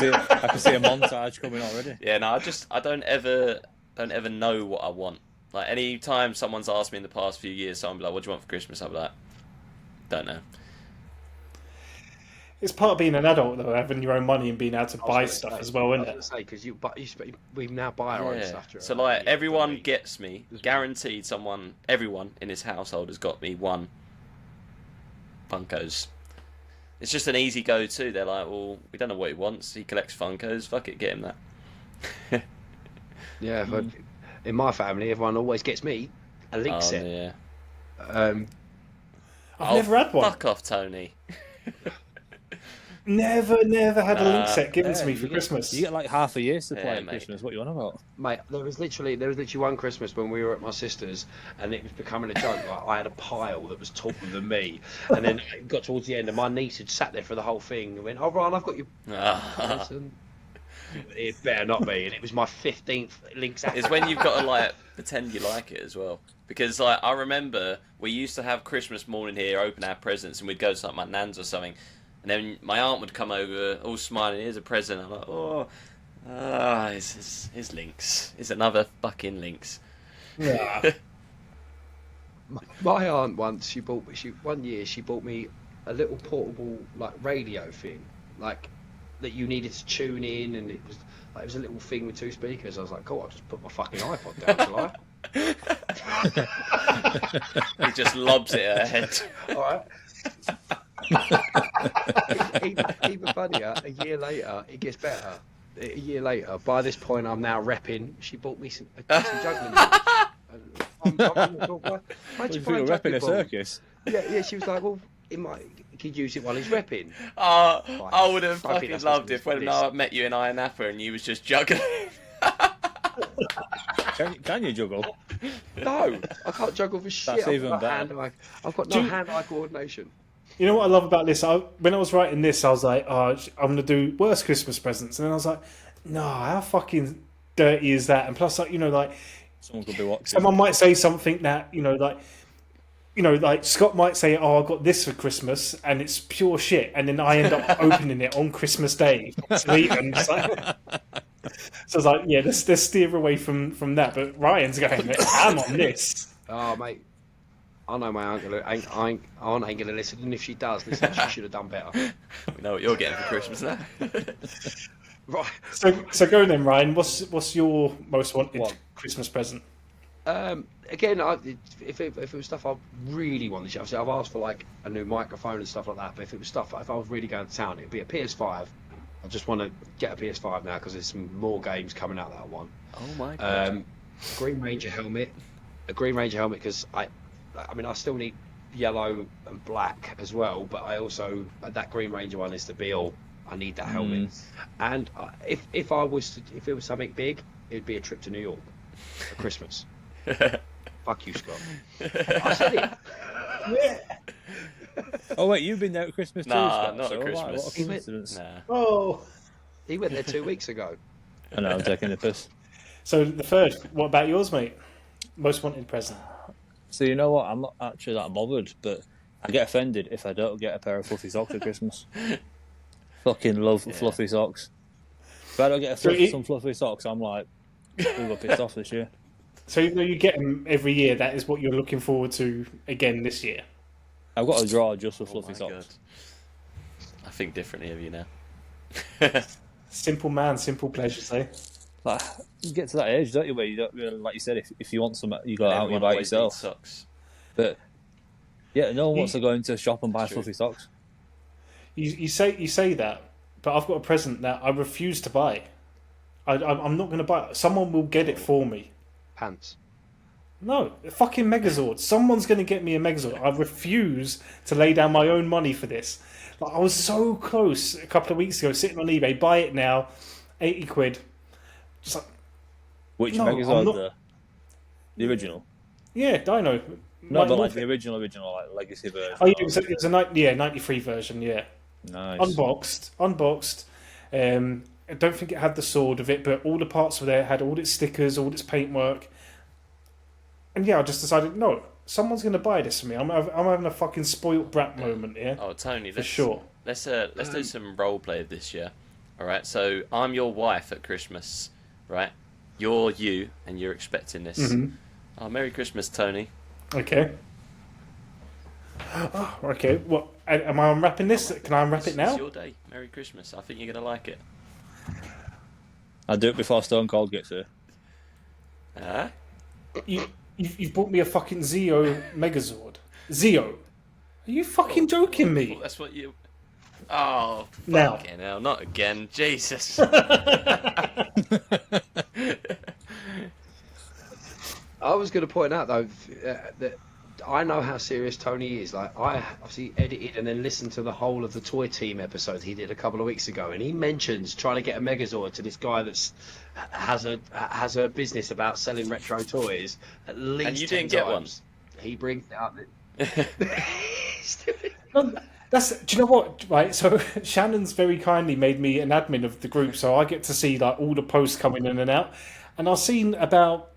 see a montage coming already. Yeah, no, I don't ever know what I want. Like any time someone's asked me in the past few years, someone be like, "What do you want for Christmas?" I'll be like, "Don't know." It's part of being an adult, though, having your own money and being able to buy stuff as well, isn't it? Because we now buy our own stuff. So like everyone gets me, guaranteed. Everyone in his household has got me one Funkos. It's just an easy go-to. They're like, well, we don't know what he wants. He collects Funkos. Fuck it, get him that. Yeah, but in my family, everyone always gets me a Link set. Yeah. I've never had one. Fuck off, Tony. Never had a Link set given to me for Christmas. You get like half a year's supply at mate. Christmas. What you on about? Mate, there was literally one Christmas when we were at my sister's, and it was becoming a joke. Like, I had a pile that was taller than me, and then it got towards the end, and my niece had sat there for the whole thing and went, "Oh, Ryan, I've got you." It better not be, and it was my 15th Link's. It's when you've got to like pretend you like it as well. Because like I remember we used to have Christmas morning here, open our presents, and we'd go to like my nan's or something. And then my aunt would come over, all smiling. Here's a present. I'm like, it's Lynx. It's another fucking Lynx. Yeah. My aunt once one year she bought me a little portable like radio thing, like that you needed to tune in, and it was a little thing with 2 speakers. I was like, cool, I'll just put my fucking iPod down, shall I? He just lobs it at her head. All right. Even funnier, a year later, it gets better. A year later, by this point, I'm now repping. She bought me some juggling. Why'd you buy repping a circus? Yeah. She was like, well, he could use it while he's repping. I would have I think fucking that's loved what's it when this. I met you in Iron Napa and you was just juggling. Can you juggle? No, I can't juggle for shit. That's even better. I've got no hand-eye coordination. You know what I love about this? When I was writing this, I was like, oh, I'm going to do worst Christmas presents. And then I was like, no, how fucking dirty is that? And plus, like, like Someone could be watching. someone might say something that, like Scott might say, oh, I got this for Christmas, and it's pure shit. And then I end up opening it on Christmas Day. So I was like, yeah, let's steer away from that. But Ryan's going, I'm on this. Oh, mate. I know my aunt ain't gonna listen, and if she does listen, she should have done better. We know what you're getting for Christmas now. Right. So go then, Ryan. What's your most wanted What? Christmas present? Again, if it was stuff I really wanted, obviously I've asked for like a new microphone and stuff like that. But if it was stuff, if I was really going to town, it'd be a PS5. I just want to get a PS5 now because there's some more games coming out that I want. Oh my god. Green Ranger helmet, a Green Ranger helmet because I mean I still need yellow and black as well, but I also that Green Ranger one is the be all. I need that helmet. And if it was something big, it'd be a trip to New York for Christmas. Fuck you, Scott. I said it. Oh wait, you've been there at Christmas too? Nah, Scott, not so, at right, Christmas. what a coincidence. Nah. Oh. He went there 2 weeks ago. I know, I'm taking the piss. So the third. What about yours, mate? Most wanted present. So you know what? I'm not actually that bothered, but I get offended if I don't get a pair of fluffy socks at Christmas. Fucking love fluffy socks. If I don't get some fluffy socks, I'm like, we got pissed off this year. So even though you get them every year, that is what you're looking forward to again this year. I've got a drawer just for Oh fluffy my socks. God. I think differently of you now. Simple man, simple pleasures, eh? Like, you get to that age, don't you? Where you don't, like you said, if you want some, you go out and you Everyone buy it always yourself. needs socks. But yeah, no one wants to go into a shop and buy True. fluffy socks. You say that, but I've got a present that I refuse to buy. I'm not going to buy it. Someone will get it for me. Pants. No, a fucking Megazord. Someone's going to get me a Megazord. I refuse to lay down my own money for this. Like, I was so close a couple of weeks ago, sitting on eBay, buy it now, 80 quid. Just like, Which No, I'm Megazord? not- The original? yeah, Dino. No, but like Morphin. the original, like Legacy version. Oh, yeah, it was a 93 version, yeah. Nice. Unboxed. I don't think it had the sword of it, but all the parts were there. It had all its stickers, all its paintwork. And yeah, I just decided, no, someone's going to buy this for me. I'm having a fucking spoilt brat moment here. Oh, Tony, For sure. Let's do some role play this year. All right. So I'm your wife at Christmas, right? You're you, and you're expecting this. Mhm. Oh, Merry Christmas, Tony. Okay. Oh, okay. What? Am I unwrapping this? Can I unwrap it It's now? your day. Merry Christmas. I think you're gonna like it. I'll do it before Stone Cold gets here. Huh? You've bought me a fucking Zeo Megazord. Zeo. Are you fucking joking me? That's what you. Oh, Now. fucking hell! Not again, Jesus. I was going to point out though that I know how serious Tony is. Like I obviously edited and then listened to the whole of the Toy Team episode he did a couple of weeks ago, and he mentions trying to get a Megazord to this guy that's has a business about selling retro toys. At least And you 10 didn't get one? times. He brings it up. Do you know what? Right, so Shannon's very kindly made me an admin of the group, so I get to see like all the posts coming in and out. And I've seen about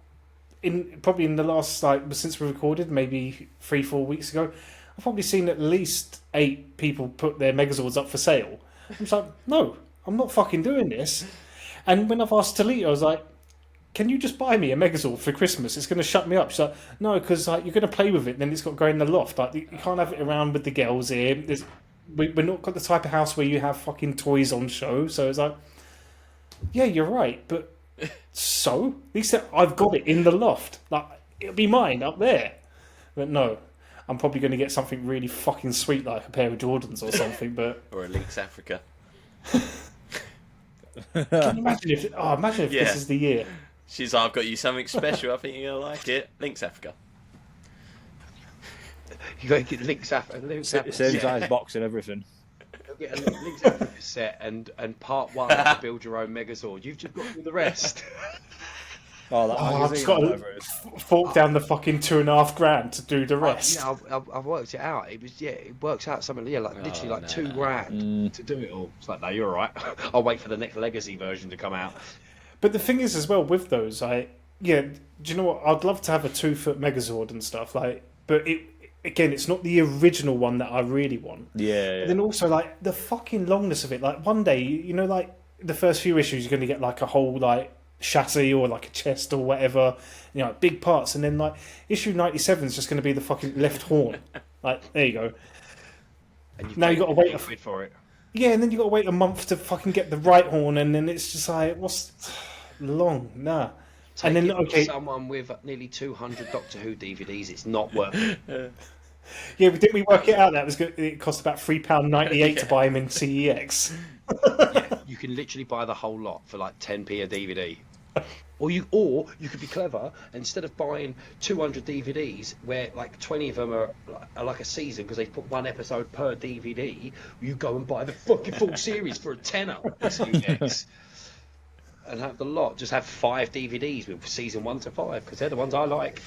probably in the last since we recorded, maybe 3-4 weeks ago, I've probably seen at least 8 people put their Megazords up for sale. I'm just like, no, I'm not fucking doing this. And when I've asked Talita, I was like, can you just buy me a Megazord for Christmas? It's going to shut me up. She's like, no, because you're going to play with it, then it's got to go in the loft. Like, you can't have it around with the girls here. We're not got the type of house where you have fucking toys on show. So it's like, yeah, you're right, but so at least I've got it in the loft. Like, it'll be mine up there. But no, I'm probably going to get something really fucking sweet, like a pair of Jordans or something. But Or a Lynx Africa. can you imagine if? Oh, imagine if Yeah. this is the year. She's like, I've got you something special. I think you're gonna like it. Lynx Africa. You got to get Link's Africa. Same size box and everything. Get a Link's Africa set and part 1 to build your own Megazord. You've just got to do the rest. Oh, that I've magazine, just got whatever it is. to fork down the fucking $2,500 to do the rest. Yeah, I've worked it out. It works out something literally Oh, like no. $2,000 to do it all. It's like, no, you're all right. I'll wait for the next Legacy version to come out. But the thing is, as well, with those, do you know what? I'd love to have a 2-foot Megazord and stuff, but it's not the original one that I really want. Yeah. But then also, the fucking longness of it. Like, one day, the first few issues, you're going to get, a whole, chassis or, a chest or whatever, big parts. And then, issue 97 is just going to be the fucking left horn. There you go. And you've Now you paid got to wait 50 quid for it. Yeah, and then you got to wait a month to fucking get the right horn, and then it's just what's long? Nah. And then, Take it from okay. someone with nearly 200 Doctor Who DVDs, it's not worth it. Yeah, but didn't we work it out? That was good. It cost about £3.98 to buy him in CEX. Yeah, you can literally buy the whole lot for like 10p a DVD. Or you could be clever, instead of buying 200 DVDs where like 20 of them are like a season because they put one episode per DVD, you go and buy the fucking full series for a tenner at CEX. And have the lot. Just have 5 DVDs with season 1 to 5 because they're the ones I like.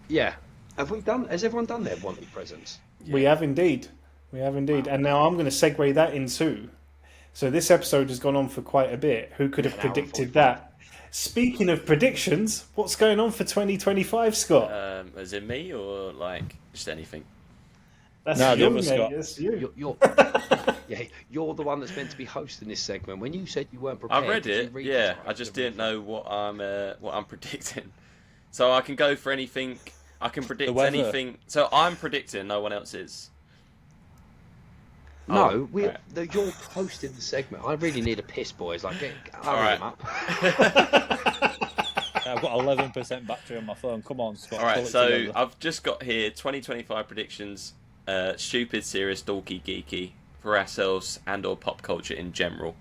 Yeah. Has everyone done their wanted presents? We have indeed. And now I'm going to segue that into. So this episode has gone on for quite a bit. Who could have An hour and predicted 45. that? Speaking of predictions, what's going on for 2025, Scott? As in me or like just anything? That's No, the you, other mate. Scott. That's you. You're the one that's meant to be hosting this segment. When you said you weren't prepared, I read did you it. read Yeah, right? I just didn't know what I'm predicting. So I can go for anything. I can predict weather. anything. So I'm predicting. No one else is. No, Oh, right. you're hosting the segment. I really need a piss, boys. Like, All hurry right. him up. I've got 11% battery on my phone. Come on, Scott. All right. pull it So together. I've just got here 2025 predictions. Stupid, serious, dorky, geeky for ourselves and/or pop culture in general.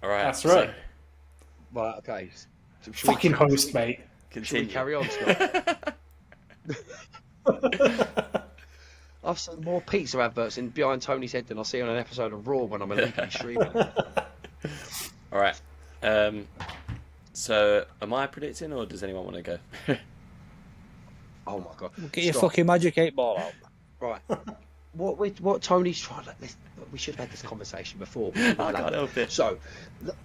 All right. That's so right. Right, okay. So Fucking host, mate. Should we Continue. carry on, Scott? I've seen more pizza adverts in behind Tony's head than I see on an episode of Raw when I'm illegally streaming. All right. So am I predicting, or does anyone want to go? Oh my god! Get your Scott, fucking Magic 8 ball out. right. What Tony's trying to... We should have had this conversation before. I can't help it. So,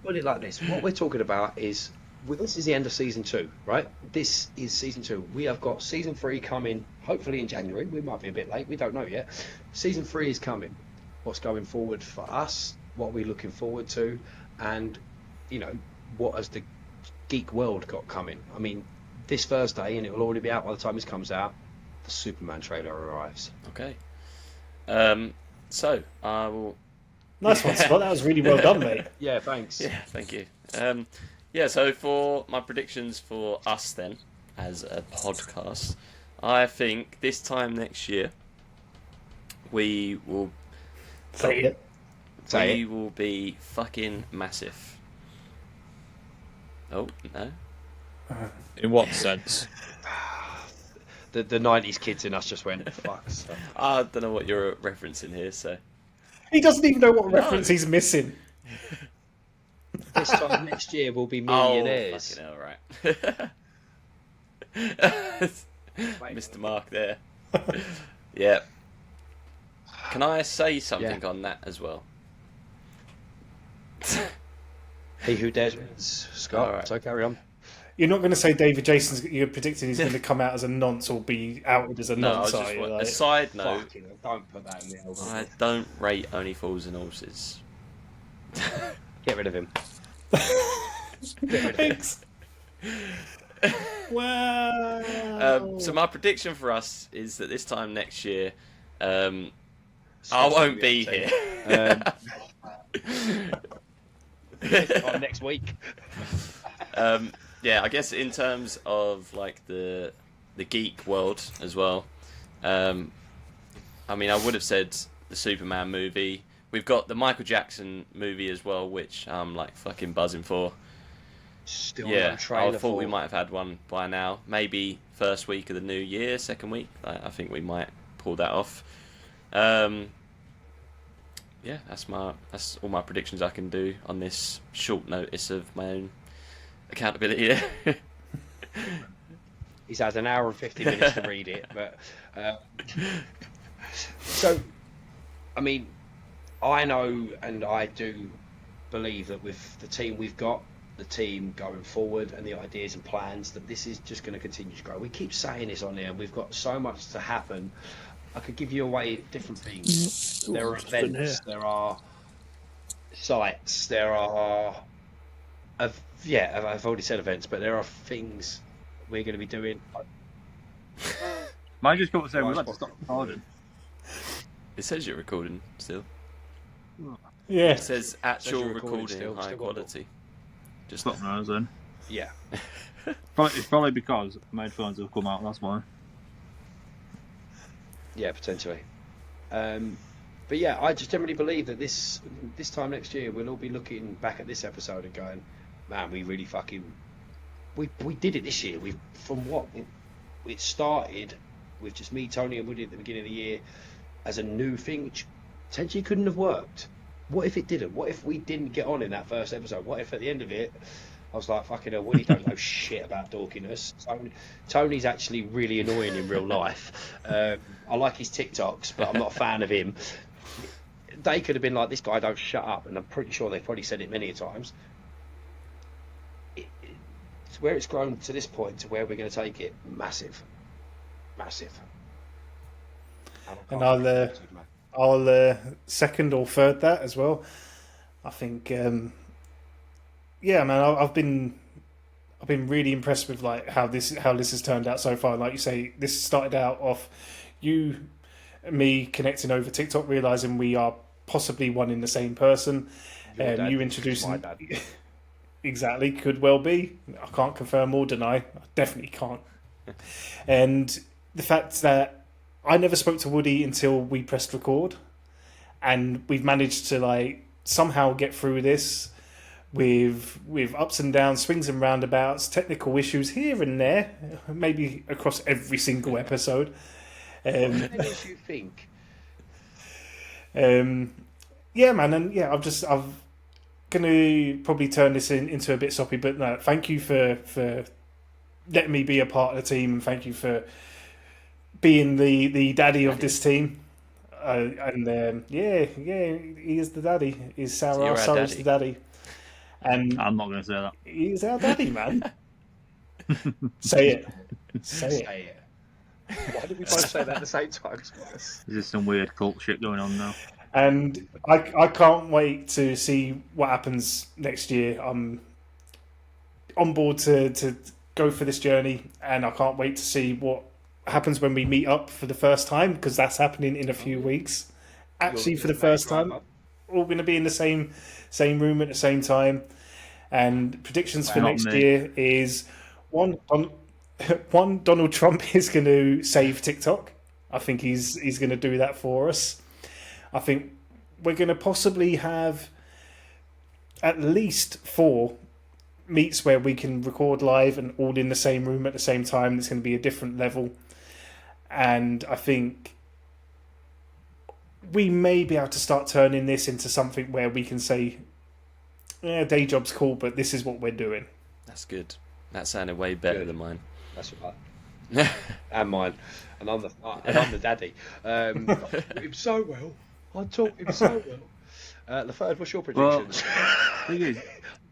put it like this. What we're talking about is... Well, this is the end of season 2, right? This is season 2. We have got season 3 coming, hopefully in January. We might be a bit late. We don't know yet. Season 3 is coming. What's going forward for us? What are we looking forward to? And, you know, what has the geek world got coming? I mean, this Thursday, and it will already be out by the time this comes out, the Superman trailer arrives. Okay. So I will. Nice one, Scott. That was really well done, mate. Yeah, thanks. Yeah, thank you. Yeah, so for my predictions for us then, as a podcast, I think this time next year we will Say it. Say we will be fucking massive. Oh no. In what sense? The 90s kids in us just went, fuck. So. I don't know what you're referencing here, so He doesn't even know what reference he's missing. This time next year we'll be millionaires. Oh, fucking hell, right. Mr. Mark there. Yeah. Can I say something on that as well? He who dares wins. Scott, All right. so carry on. You're not going to say David Jason's. You're predicting he's going to come out as a nonce or be outed as a No, I nonce. was Are just you? a Like, side note. Fucking hell, don't put that in the album. I don't rate Only Fools and Horses. Get rid of him. Thanks. Wow. So my prediction for us is that this time next year, I won't be here. Next week. Yeah, I guess in terms of like the geek world as well. I mean, I would have said the Superman movie. We've got the Michael Jackson movie as well, which I'm like fucking buzzing for. Still Yeah, no trailer I thought we for- might have had one by now. Maybe first week of the new year, second week. I think we might pull that off. Yeah, that's all my predictions I can do on this short notice of my own accountability. He's had an hour and 50 minutes to read it, but so I mean, I know and I do believe that with the team we've got, the team going forward, and the ideas and plans, that this is just going to continue to grow. We keep saying this on there. We've got so much to happen. I could give you away different things. There are events. There are sites. There are. I've already said events, but there are things we're going to be doing. Mine just got saying we've had to stop recording. It says you're recording still. Yeah. It says actual you're recording recording still, high still got quality. Just Fuck knows then. Yeah. It's probably because my headphones have come out, that's why. Yeah, potentially. But yeah, I just generally believe that this time next year we'll all be looking back at this episode and going, man, we really fucking we did it this year. It started with just me, Tony, and Woody at the beginning of the year as a new thing, which potentially couldn't have worked. What if it didn't? What if we didn't get on in that first episode? What if at the end of it I was like, fucking hell, Woody don't know shit about dorkiness. Tony's actually really annoying in real life. I like his TikToks, but I'm not a fan of him. They could have been like, this guy don't shut up, and I'm pretty sure they've probably said it many times. It's where it's grown to this point, to where we're going to take it, massive. And I'll second or third that as well. I think, yeah, man, I've been really impressed with like how this has turned out so far. Like you say, this started out off you and me connecting over TikTok, realizing we are possibly one in the same person. You introducing my dad. Exactly, could well be. I can't confirm or deny. I definitely can't. And the fact that I never spoke to Woody until we pressed record, and we've managed to like somehow get through this with ups and downs, swings and roundabouts, technical issues here and there, maybe across every single episode. What do you think? Yeah, man, and yeah, I'm gonna probably turn this into a bit soppy, but no, thank you for letting me be a part of the team, and thank you for being the daddy of this team. And yeah, he is the daddy. He's Sarah, So Sarah's the daddy. And I'm not going to say that. he's our daddy, man. Say it. Say it. Why did we both say that at the same time? There's just some weird cult shit going on now. And I can't wait to see what happens next year. I'm on board to go for this journey, and I can't wait to see what happens when we meet up for the first time, because that's happening in a few weeks. Actually, for the first time, we're going to be in the same room at the same time. And predictions for next year is one, Donald Trump is going to save TikTok. I think he's going to do that for us. I think we're going to possibly have at least 4 meets where we can record live and all in the same room at the same time. It's going to be a different level. And I think we may be able to start turning this into something where we can say, yeah, day job's cool, but this is what we're doing. That's good. That sounded way better than mine. That's right. And mine. And I'm the daddy. Him so well. I taught him so well. The third, what's your predictions? Thing is,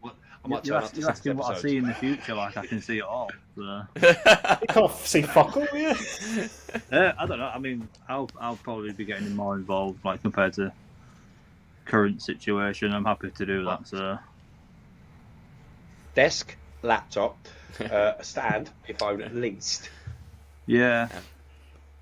I might you're turn up to 6 asking what I episodes. see in the future, like I can see it all. So. You can't see fuck all, yeah. I don't know. I mean, I'll probably be getting more involved, like compared to current situation. I'm happy to do that. So, Desk, laptop, a stand, if phone at least. yeah.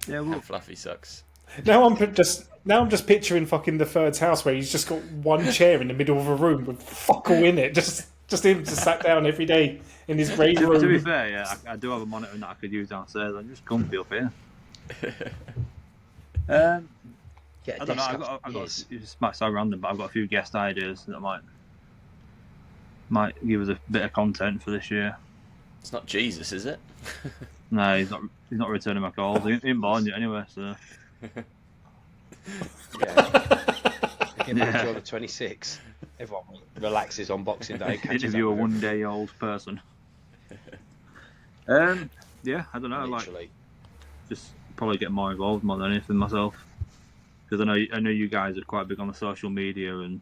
And Well, Fluffy sucks. Now I'm just picturing fucking the Third's house where he's just got one chair in the middle of a room with fuck all in it. Just him just sat down every day in his grey room. to be fair, yeah, I do have a monitor that I could use downstairs. I'm just comfy up here. Get a I don't know. desk I got. upstairs. It might sound random, but I've got a few guest ideas that might give us a bit of content for this year. It's not Jesus, is it? No, he's not returning my calls. He ain't born yet anyway, so. Get back to on the 26th. Everyone relaxes on Boxing Day. catches Interview a up with 1-day-old person. Yeah, I don't know. everyone, Like, literally. just probably get more involved more than anything myself, because I know you guys are quite big on the social media and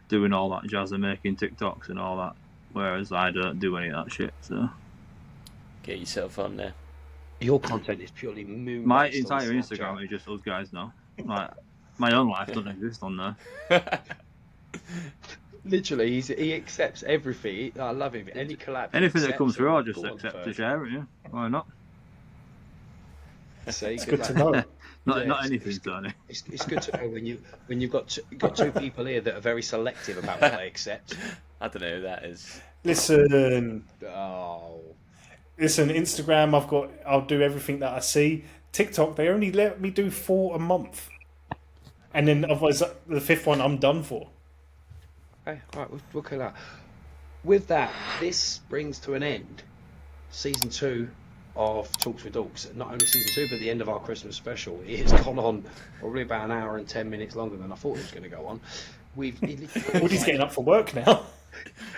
doing all that jazz and making TikToks and all that, whereas I don't do any of that shit. So Get yourself on there. Your content is purely moon. my entire Instagram is just us guys now. Like, my own life doesn't exist on there. Literally, he accepts everything. I love him. Any collab. he Anything that accepts comes through, it. I'll just Go on, accept to Ferg. share it. Yeah, why not? See, It's good to know. Not Yeah, anything, Tony. It's good to know when you've got two people here that are very selective about what they accept. I don't know who that is. Listen, Oh. Instagram, I'll do everything that I see. TikTok, they only let me do 4 a month. And then otherwise, the 5th one, I'm done for. Okay, right, we'll kill that. With that, this brings to an end season 2 of Talks with Dorks. Not only season 2, but the end of our Christmas special. It has gone on probably about an hour and 10 minutes longer than I thought it was going to go on. Woody's getting up for work now.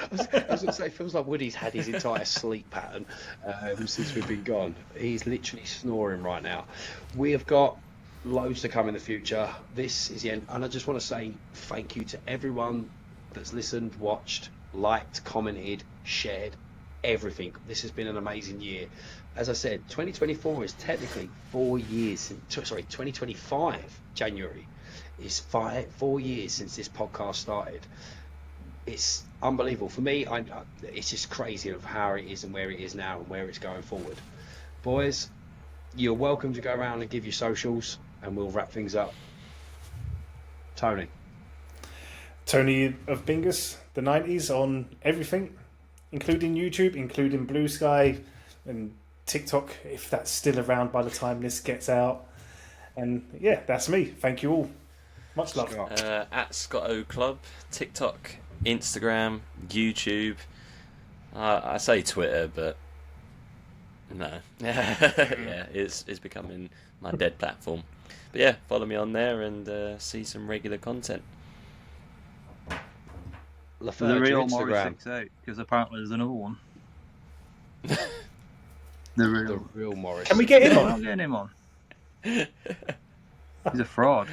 I was going to say, it feels like Woody's had his entire sleep pattern since we've been gone. He's literally snoring right now. We have got loads to come in the future. This is the end, and I just want to say thank you to everyone that's listened, watched, liked, commented, shared, everything. This has been an amazing year. As I said, 2024 is technically 4 years. 2025 January is 4 years since this podcast started. It's unbelievable for me. It's just crazy of how it is and where it is now and where it's going forward. Boys, you're welcome to go around and give your socials, and we'll wrap things up. Tony of Bingus, the 90s, on everything, including YouTube, including Blue Sky and TikTok, if that's still around by the time this gets out. And yeah, that's me. Thank you all. Much love. At Scott O Club, TikTok, Instagram, YouTube. I say Twitter, but no. Yeah, it's becoming my dead platform. But yeah, follow me on there and see some regular content. The real Morris68, because apparently there's another one. The real Morris. Can we get him I'm on? not getting him on. He's a fraud.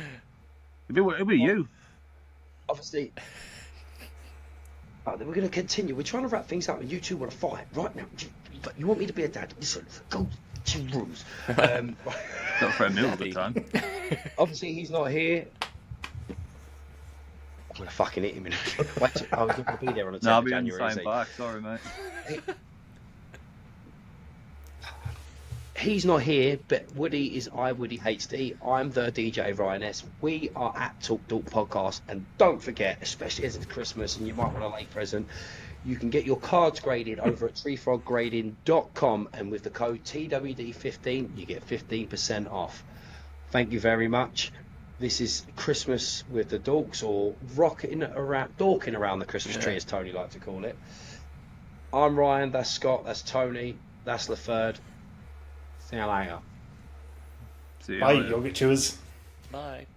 It'll be you. Obviously, we're going to continue. We're trying to wrap things up, and you two want to fight right now. But you want me to be a dad? Listen, go to your rooms. Got for a meal at the time. Obviously, he's not here. I'm going to fucking hit him in a minute. I was going to be there on the 10th No, I'll of be on January. your same back. Sorry, mate. He's not here, but Woody is Woody HD. I'm the DJ Ryan S. We are at Talk Dork Podcast, and don't forget, especially as it's Christmas and you might want a late present, you can get your cards graded over at treefroggrading.com, and with the code TWD15 you get 15% off. Thank you very much. This is Christmas with the Dorks, or dorking around the Christmas tree, as Tony likes to call it. I'm Ryan, that's Scott, that's Tony, that's LaFerd. See you later. See you Bye, later. you'll get yours. Bye.